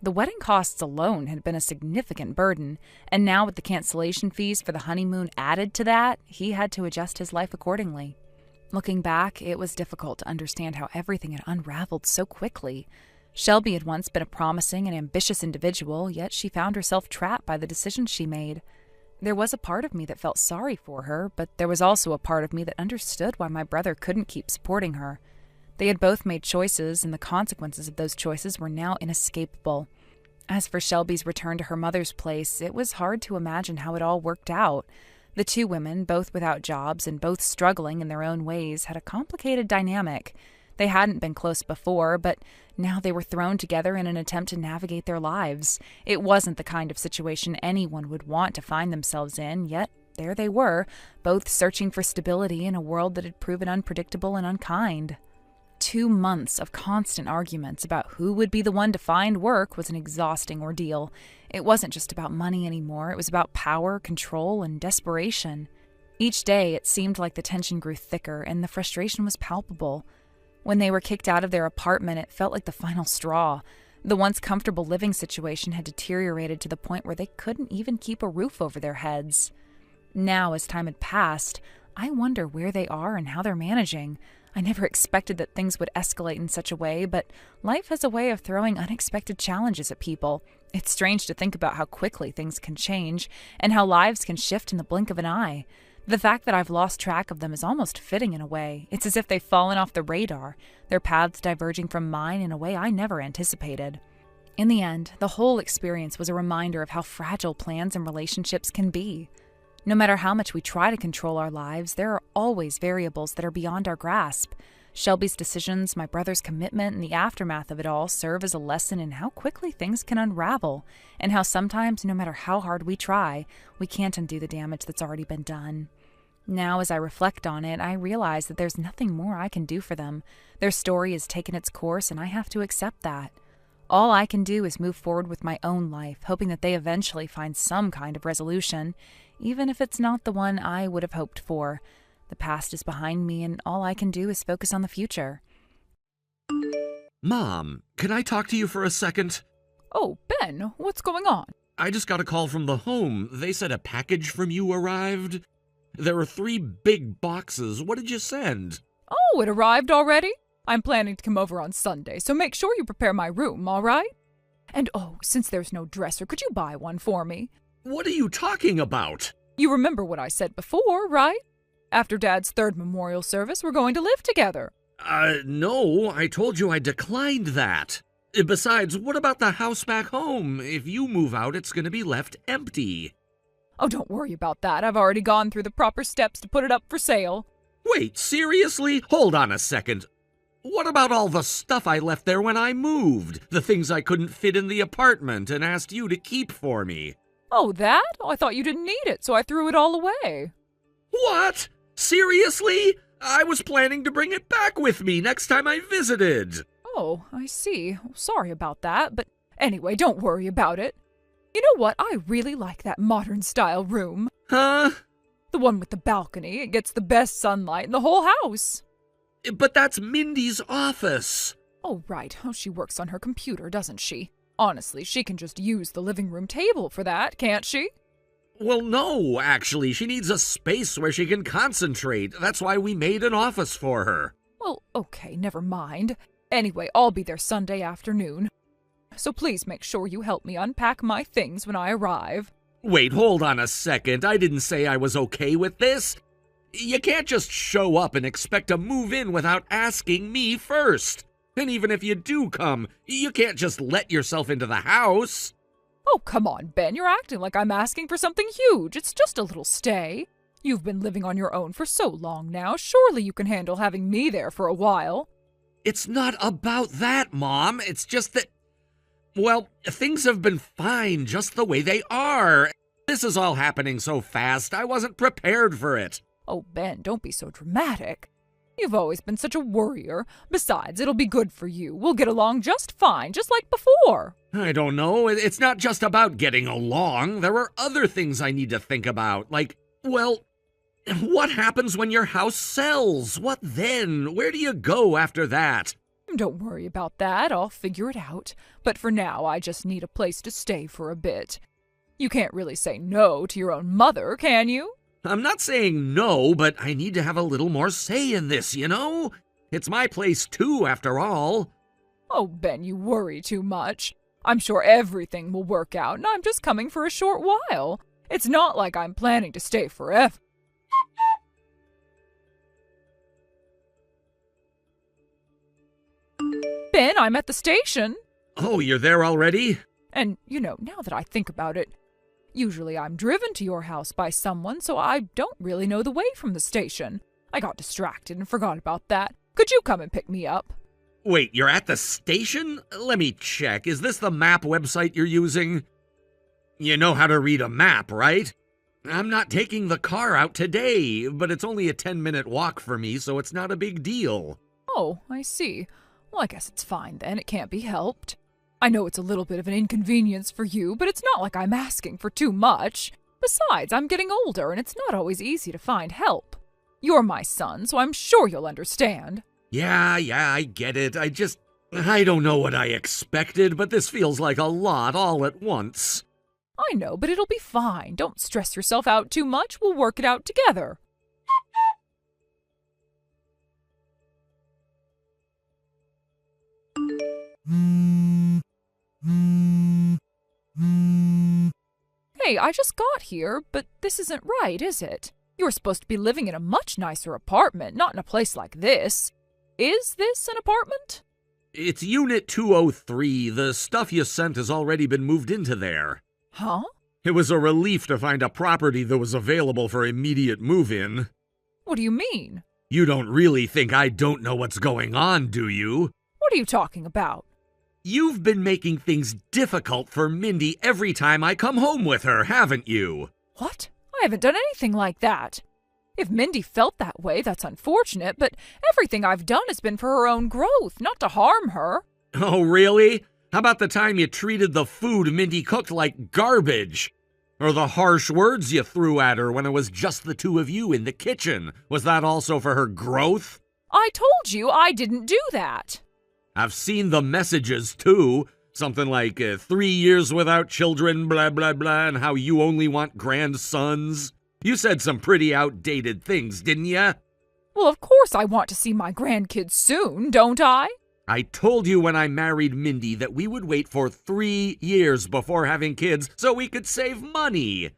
The wedding costs alone had been a significant burden, and now with the cancellation fees for the honeymoon added to that, he had to adjust his life accordingly. Looking back, it was difficult to understand how everything had unraveled so quickly. Shelby had once been a promising and ambitious individual, yet she found herself trapped by the decisions she made. There was a part of me that felt sorry for her, but there was also a part of me that understood why my brother couldn't keep supporting her. They had both made choices, and the consequences of those choices were now inescapable. As for Shelby's return to her mother's place, it was hard to imagine how it all worked out. The two women, both without jobs and both struggling in their own ways, had a complicated dynamic. They hadn't been close before, but now they were thrown together in an attempt to navigate their lives. It wasn't the kind of situation anyone would want to find themselves in, yet there they were, both searching for stability in a world that had proven unpredictable and unkind. 2 months of constant arguments about who would be the one to find work was an exhausting ordeal. It wasn't just about money anymore, it was about power, control, and desperation. Each day it seemed like the tension grew thicker and the frustration was palpable. When they were kicked out of their apartment, it felt like the final straw. The once comfortable living situation had deteriorated to the point where they couldn't even keep a roof over their heads. Now, as time had passed, I wonder where they are and how they're managing. I never expected that things would escalate in such a way, but life has a way of throwing unexpected challenges at people. It's strange to think about how quickly things can change and how lives can shift in the blink of an eye. The fact that I've lost track of them is almost fitting in a way. It's as if they've fallen off the radar, their paths diverging from mine in a way I never anticipated. In the end, the whole experience was a reminder of how fragile plans and relationships can be. No matter how much we try to control our lives, there are always variables that are beyond our grasp. Shelby's decisions, my brother's commitment, and the aftermath of it all serve as a lesson in how quickly things can unravel, and how sometimes, no matter how hard we try, we can't undo the damage that's already been done. Now, as I reflect on it, I realize that there's nothing more I can do for them. Their story has taken its course, and I have to accept that. All I can do is move forward with my own life, hoping that they eventually find some kind of resolution, even if it's not the one I would have hoped for. The past is behind me, and all I can do is focus on the future. Mom, can I talk to you for a second? Oh, Ben, what's going on? I just got a call from the home. They said a package from you arrived. There are 3 big boxes. What did you send? Oh, it arrived already? I'm planning to come over on Sunday, so make sure you prepare my room, all right? And since there's no dresser, could you buy one for me? What are you talking about? You remember what I said before, right? After Dad's 3rd memorial service, we're going to live together. No, I told you I declined that. Besides, what about the house back home? If you move out, it's going to be left empty. Oh, don't worry about that. I've already gone through the proper steps to put it up for sale. Wait, seriously? Hold on a second. What about all the stuff I left there when I moved? The things I couldn't fit in the apartment and asked you to keep for me. Oh, that? Oh, I thought you didn't need it, so I threw it all away. What? Seriously? I was planning to bring it back with me next time I visited. Oh, I see. Sorry about that, but anyway, don't worry about it. You know what? I really like that modern-style room. Huh? The one with the balcony. It gets the best sunlight in the whole house. But that's Mindy's office. Oh, right. Oh, she works on her computer, doesn't she? Honestly, she can just use the living room table for that, can't she? Well, no, actually. She needs a space where she can concentrate. That's why we made an office for her. Well, okay, never mind. Anyway, I'll be there Sunday afternoon. So please make sure you help me unpack my things when I arrive. Wait, hold on a second. I didn't say I was okay with this. You can't just show up and expect to move in without asking me first. And even if you do come, you can't just let yourself into the house. Oh, come on, Ben, you're acting like I'm asking for something huge. It's just a little stay. You've been living on your own for so long now. Surely you can handle having me there for a while. It's not about that, Mom. It's just that, well, things have been fine just the way they are. This is all happening so fast, I wasn't prepared for it. Oh, Ben, don't be so dramatic. You've always been such a worrier. Besides, it'll be good for you. We'll get along just fine, just like before. I don't know. It's not just about getting along. There are other things I need to think about. Like, well, what happens when your house sells? What then? Where do you go after that? Don't worry about that. I'll figure it out. But for now, I just need a place to stay for a bit. You can't really say no to your own mother, can you? I'm not saying no, but I need to have a little more say in this, you know? It's my place too, after all. Oh, Ben, you worry too much. I'm sure everything will work out, and I'm just coming for a short while. It's not like I'm planning to stay forever. Ben, I'm at the station. Oh, you're there already? And, now that I think about it, usually I'm driven to your house by someone, so I don't really know the way from the station. I got distracted and forgot about that. Could you come and pick me up? Wait, you're at the station? Let me check. Is this the map website you're using? You know how to read a map, right? I'm not taking the car out today, but it's only a 10-minute walk for me, so it's not a big deal. Oh, I see. Well, I guess it's fine then. It can't be helped. I know it's a little bit of an inconvenience for you, but it's not like I'm asking for too much. Besides, I'm getting older, and it's not always easy to find help. You're my son, so I'm sure you'll understand. Yeah, I get it. I don't know what I expected, but this feels like a lot all at once. I know, but it'll be fine. Don't stress yourself out too much. We'll work it out together. Hey, I just got here, but this isn't right, is it? You're supposed to be living in a much nicer apartment, not in a place like this. Is this an apartment? It's Unit 203. The stuff you sent has already been moved into there. Huh? It was a relief to find a property that was available for immediate move-in. What do you mean? You don't really think I don't know what's going on, do you? What are you talking about? You've been making things difficult for Mindy every time I come home with her, haven't you? What? I haven't done anything like that. If Mindy felt that way, that's unfortunate, but everything I've done has been for her own growth, not to harm her. Oh, really? How about the time you treated the food Mindy cooked like garbage? Or the harsh words you threw at her when it was just the two of you in the kitchen? Was that also for her growth? I told you I didn't do that. I've seen the messages, too. Something like 3 years without children, blah, blah, blah, and how you only want grandsons. You said some pretty outdated things, didn't ya? Well, of course I want to see my grandkids soon, don't I? I told you when I married Mindy that we would wait for 3 years before having kids so we could save money.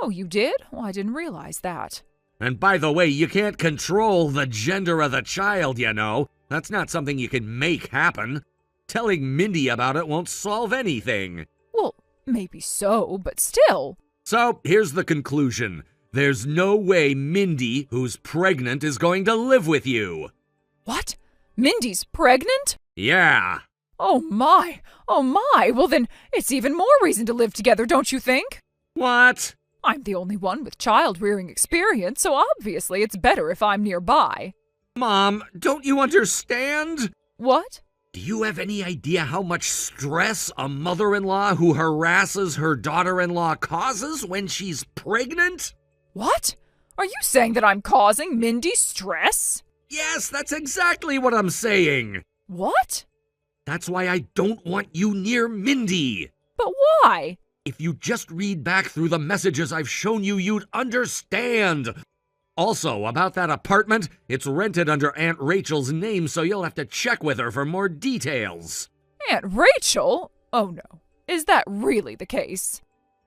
Oh, you did? Well, I didn't realize that. And by the way, you can't control the gender of the child, you know. That's not something you can make happen. Telling Mindy about it won't solve anything. Well, maybe so, but still. So, here's the conclusion. There's no way Mindy, who's pregnant, is going to live with you. What? Mindy's pregnant? Yeah. Oh my! Well then, it's even more reason to live together, don't you think? What? I'm the only one with child-rearing experience, so obviously it's better if I'm nearby. Mom, don't you understand? What? Do you have any idea how much stress a mother-in-law who harasses her daughter-in-law causes when she's pregnant? What? Are you saying that I'm causing Mindy stress? Yes, that's exactly what I'm saying. What? That's why I don't want you near Mindy. But why? If you just read back through the messages I've shown you, you'd understand. Also, about that apartment, it's rented under Aunt Rachel's name, so you'll have to check with her for more details. Aunt Rachel? Oh no. Is that really the case?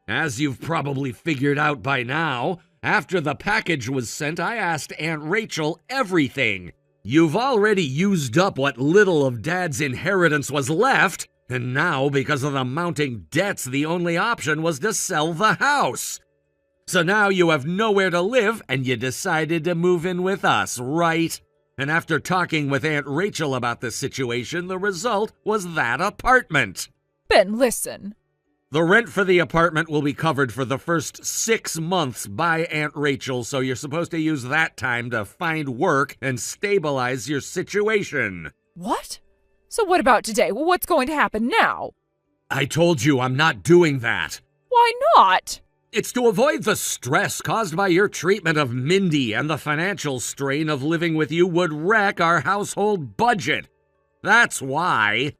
As you've probably figured out by now, after the package was sent, I asked Aunt Rachel everything. You've already used up what little of Dad's inheritance was left, And now, because of the mounting debts, the only option was to sell the house. So now you have nowhere to live, and you decided to move in with us, right? And after talking with Aunt Rachel about the situation, the result was that apartment. Ben, listen. The rent for the apartment will be covered for the first 6 months by Aunt Rachel, so you're supposed to use that time to find work and stabilize your situation. What? So what about today? Well, what's going to happen now? I told you I'm not doing that. Why not? It's to avoid the stress caused by your treatment of Mindy, and the financial strain of living with you would wreck our household budget. That's why.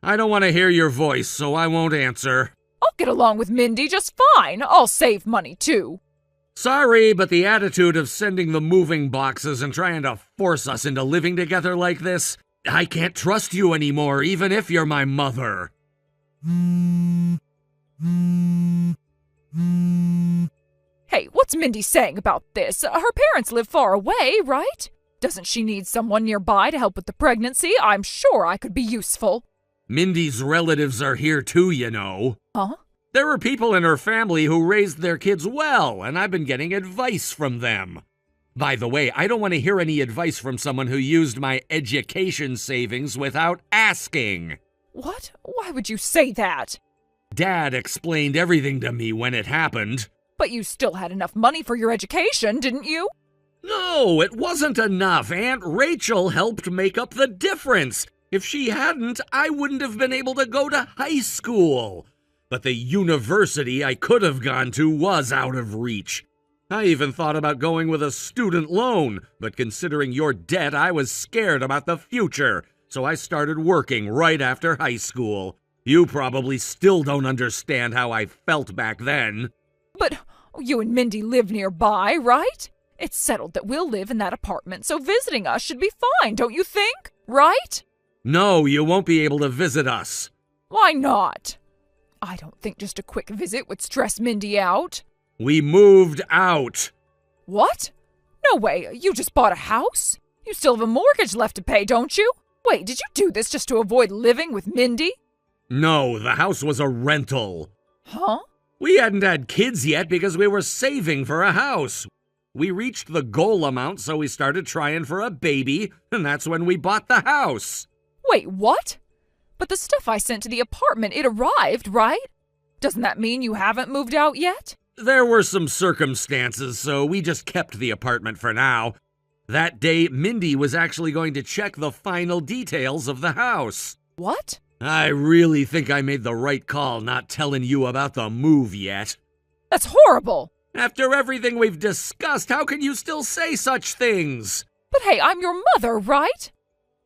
I don't want to hear your voice, so I won't answer. I'll get along with Mindy just fine. I'll save money, too. Sorry, but the attitude of sending the moving boxes and trying to force us into living together like this, I can't trust you anymore, even if you're my mother. Hey, what's Mindy saying about this? Her parents live far away, right? Doesn't she need someone nearby to help with the pregnancy? I'm sure I could be useful. Mindy's relatives are here too, you know. Huh? There are people in her family who raised their kids well, and I've been getting advice from them. By the way, I don't want to hear any advice from someone who used my education savings without asking. What? Why would you say that? Dad explained everything to me when it happened. But you still had enough money for your education, didn't you? No, it wasn't enough. Aunt Rachel helped make up the difference. If she hadn't, I wouldn't have been able to go to high school. But the university I could have gone to was out of reach. I even thought about going with a student loan, but considering your debt, I was scared about the future, so I started working right after high school. You probably still don't understand how I felt back then. But you and Mindy live nearby, right? It's settled that we'll live in that apartment, so visiting us should be fine, don't you think? Right? No, you won't be able to visit us. Why not? I don't think just a quick visit would stress Mindy out. We moved out. What? No way, you just bought a house? You still have a mortgage left to pay, don't you? Wait, did you do this just to avoid living with Mindy? No, the house was a rental. Huh? We hadn't had kids yet because we were saving for a house. We reached the goal amount, so we started trying for a baby, and that's when we bought the house. Wait, what? But the stuff I sent to the apartment, it arrived, right? Doesn't that mean you haven't moved out yet? There were some circumstances, so we just kept the apartment for now. That day, Mindy was actually going to check the final details of the house. What? I really think I made the right call not telling you about the move yet. That's horrible! After everything we've discussed, how can you still say such things? But hey, I'm your mother, right?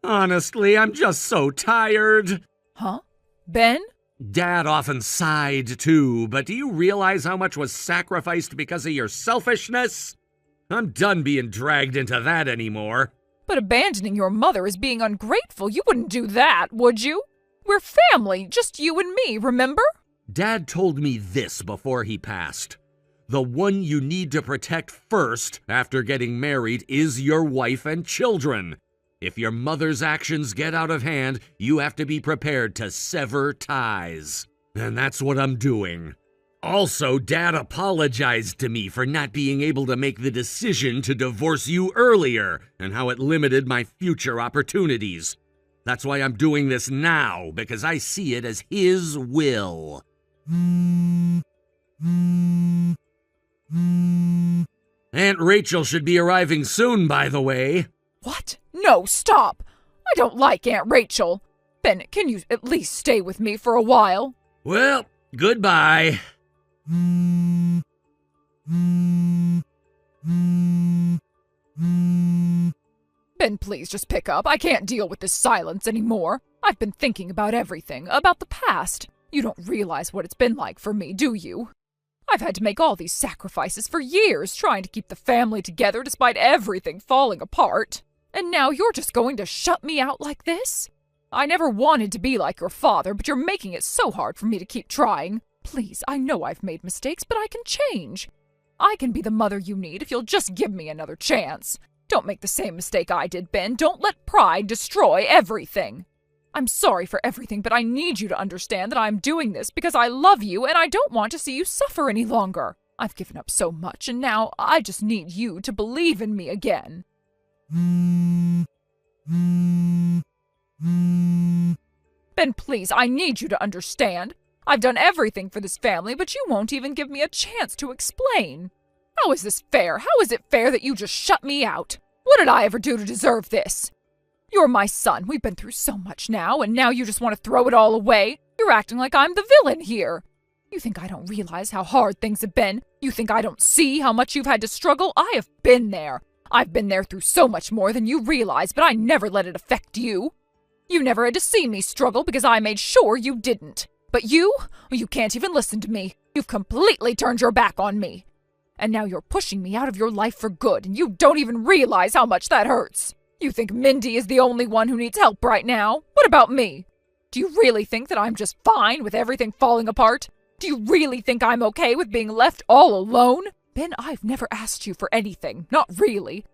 Honestly, I'm just so tired. Huh? Ben? Dad often sighed too, but do you realize how much was sacrificed because of your selfishness? I'm done being dragged into that anymore. But abandoning your mother is being ungrateful. You wouldn't do that, would you? We're family, just you and me, remember? Dad told me this before he passed. The one you need to protect first after getting married is your wife and children. If your mother's actions get out of hand, you have to be prepared to sever ties. And that's what I'm doing. Also, Dad apologized to me for not being able to make the decision to divorce you earlier and how it limited my future opportunities. That's why I'm doing this now, because I see it as his will. Aunt Rachel should be arriving soon, by the way. What? No, stop! I don't like Aunt Rachel. Ben, can you at least stay with me for a while? Well, goodbye. Ben, please just pick up. I can't deal with this silence anymore. I've been thinking about everything, about the past. You don't realize what it's been like for me, do you? I've had to make all these sacrifices for years, trying to keep the family together despite everything falling apart. And now you're just going to shut me out like this? I never wanted to be like your father, but you're making it so hard for me to keep trying. Please, I know I've made mistakes, but I can change. I can be the mother you need if you'll just give me another chance. Don't make the same mistake I did, Ben. Don't let pride destroy everything. I'm sorry for everything, but I need you to understand that I'm doing this because I love you and I don't want to see you suffer any longer. I've given up so much, and now I just need you to believe in me again. Ben, please, I need you to understand. I've done everything for this family, but you won't even give me a chance to explain. How is this fair? How is it fair that you just shut me out? What did I ever do to deserve this? You're my son. We've been through so much now, and now you just want to throw it all away? You're acting like I'm the villain here. You think I don't realize how hard things have been? You think I don't see how much you've had to struggle? I have been there. I've been there through so much more than you realize, but I never let it affect you. You never had to see me struggle because I made sure you didn't. But you can't even listen to me. You've completely turned your back on me. And now you're pushing me out of your life for good, and you don't even realize how much that hurts. You think Mindy is the only one who needs help right now? What about me? Do you really think that I'm just fine with everything falling apart? Do you really think I'm okay with being left all alone? Ben, I've never asked you for anything. Not really.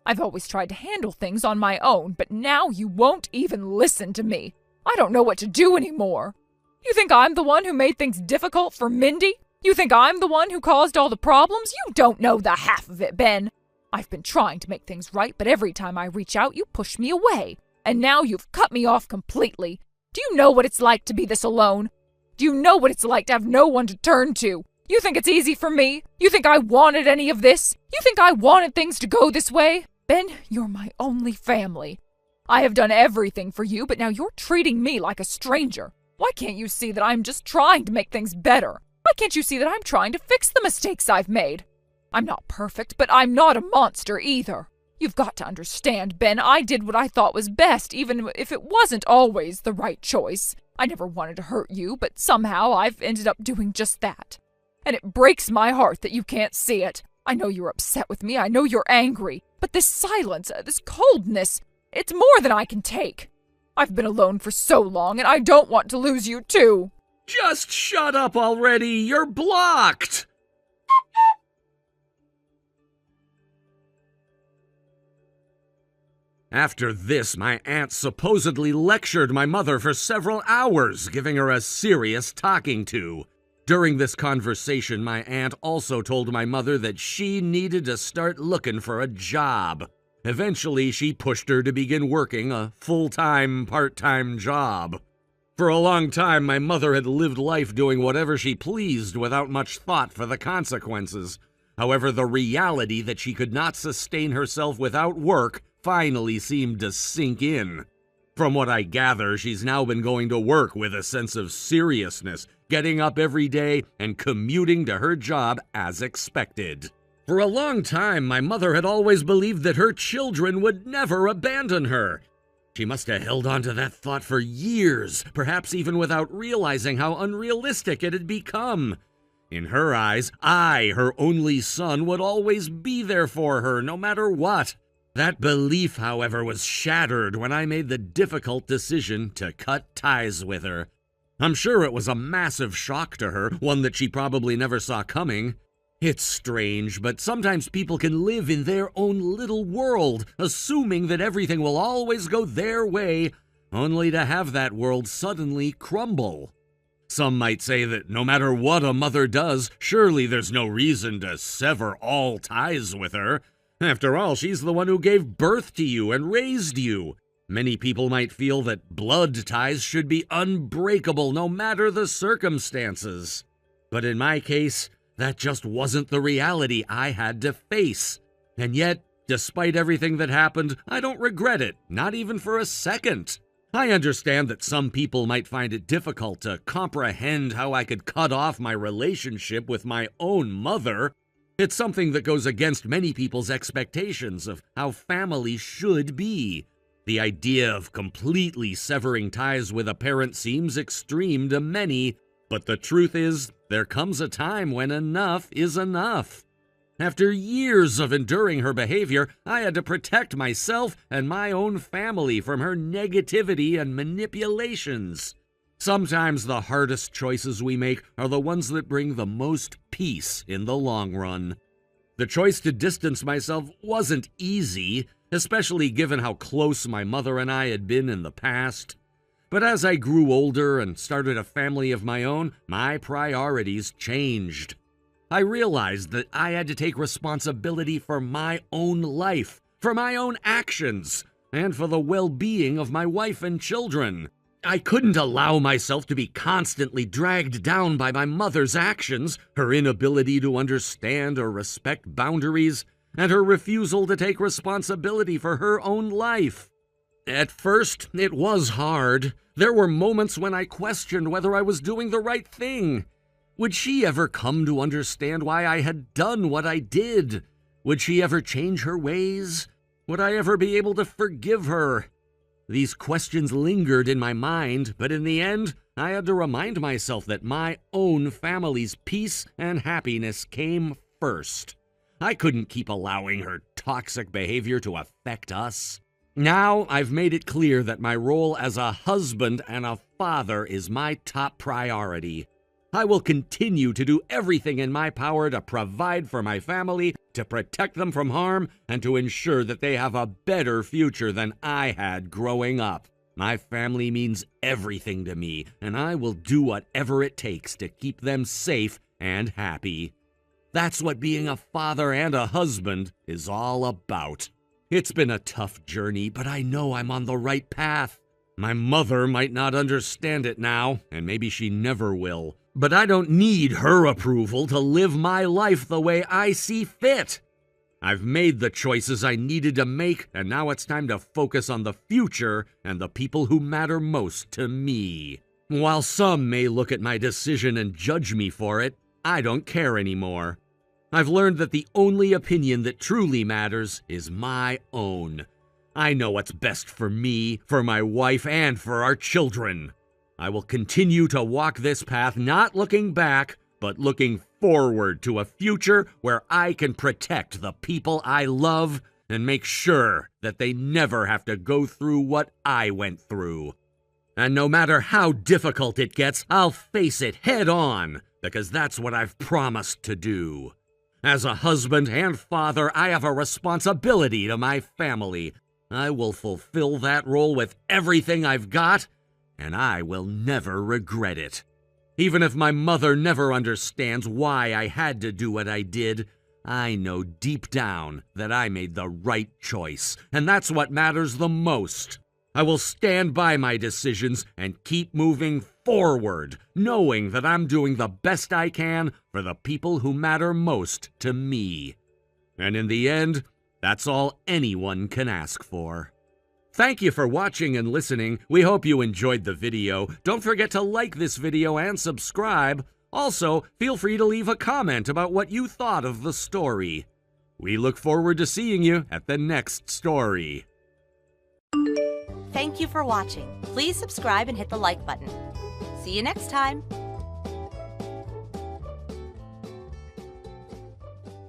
I've always tried to handle things on my own, but now you won't even listen to me. I don't know what to do anymore. You think I'm the one who made things difficult for Mindy? You think I'm the one who caused all the problems? You don't know the half of it, Ben. I've been trying to make things right, but every time I reach out, you push me away. And now you've cut me off completely. Do you know what it's like to be this alone? Do you know what it's like to have no one to turn to? You think it's easy for me? You think I wanted any of this? You think I wanted things to go this way? Ben, you're my only family. I have done everything for you, but now you're treating me like a stranger. Why can't you see that I'm just trying to make things better? Why can't you see that I'm trying to fix the mistakes I've made? I'm not perfect, but I'm not a monster either. You've got to understand, Ben, I did what I thought was best, even if it wasn't always the right choice. I never wanted to hurt you, but somehow I've ended up doing just that. And it breaks my heart that you can't see it. I know you're upset with me, I know you're angry, but this silence, this coldness, it's more than I can take. I've been alone for so long, and I don't want to lose you too. Just shut up already! You're blocked! After this, my aunt supposedly lectured my mother for several hours, giving her a serious talking to. During this conversation, my aunt also told my mother that she needed to start looking for a job. Eventually, she pushed her to begin working a full-time, part-time job. For a long time, my mother had lived life doing whatever she pleased without much thought for the consequences. However, the reality that she could not sustain herself without work finally seemed to sink in. From what I gather, she's now been going to work with a sense of seriousness, getting up every day and commuting to her job as expected. For a long time, my mother had always believed that her children would never abandon her. She must have held on to that thought for years, perhaps even without realizing how unrealistic it had become. In her eyes, I, her only son, would always be there for her, no matter what. That belief, however, was shattered when I made the difficult decision to cut ties with her. I'm sure it was a massive shock to her, one that she probably never saw coming. It's strange, but sometimes people can live in their own little world, assuming that everything will always go their way, only to have that world suddenly crumble. Some might say that no matter what a mother does, surely there's no reason to sever all ties with her. After all, she's the one who gave birth to you and raised you. Many people might feel that blood ties should be unbreakable no matter the circumstances. But in my case, that just wasn't the reality I had to face. And yet, despite everything that happened, I don't regret it, not even for a second. I understand that some people might find it difficult to comprehend how I could cut off my relationship with my own mother. It's something that goes against many people's expectations of how family should be. The idea of completely severing ties with a parent seems extreme to many, but the truth is, there comes a time when enough is enough. After years of enduring her behavior, I had to protect myself and my own family from her negativity and manipulations. Sometimes the hardest choices we make are the ones that bring the most peace in the long run. The choice to distance myself wasn't easy, especially given how close my mother and I had been in the past. But as I grew older and started a family of my own, my priorities changed. I realized that I had to take responsibility for my own life, for my own actions, and for the well-being of my wife and children. I couldn't allow myself to be constantly dragged down by my mother's actions, her inability to understand or respect boundaries, and her refusal to take responsibility for her own life. At first, it was hard. There were moments when I questioned whether I was doing the right thing. Would she ever come to understand why I had done what I did? Would she ever change her ways? Would I ever be able to forgive her? These questions lingered in my mind, but in the end, I had to remind myself that my own family's peace and happiness came first. I couldn't keep allowing her toxic behavior to affect us. Now, I've made it clear that my role as a husband and a father is my top priority. I will continue to do everything in my power to provide for my family, to protect them from harm, and to ensure that they have a better future than I had growing up. My family means everything to me, and I will do whatever it takes to keep them safe and happy. That's what being a father and a husband is all about. It's been a tough journey, but I know I'm on the right path. My mother might not understand it now, and maybe she never will. But I don't need her approval to live my life the way I see fit. I've made the choices I needed to make, and now it's time to focus on the future and the people who matter most to me. While some may look at my decision and judge me for it, I don't care anymore. I've learned that the only opinion that truly matters is my own. I know what's best for me, for my wife, and for our children. I will continue to walk this path, not looking back, but looking forward to a future where I can protect the people I love and make sure that they never have to go through what I went through. And no matter how difficult it gets, I'll face it head on, because that's what I've promised to do. As a husband and father, I have a responsibility to my family. I will fulfill that role with everything I've got, and I will never regret it. Even if my mother never understands why I had to do what I did, I know deep down that I made the right choice, and that's what matters the most. I will stand by my decisions and keep moving forward, knowing that I'm doing the best I can for the people who matter most to me. And in the end, that's all anyone can ask for. Thank you for watching and listening. We hope you enjoyed the video. Don't forget to like this video and subscribe. Also, feel free to leave a comment about what you thought of the story. We look forward to seeing you at the next story. Thank you for watching. Please subscribe and hit the like button. See you next time.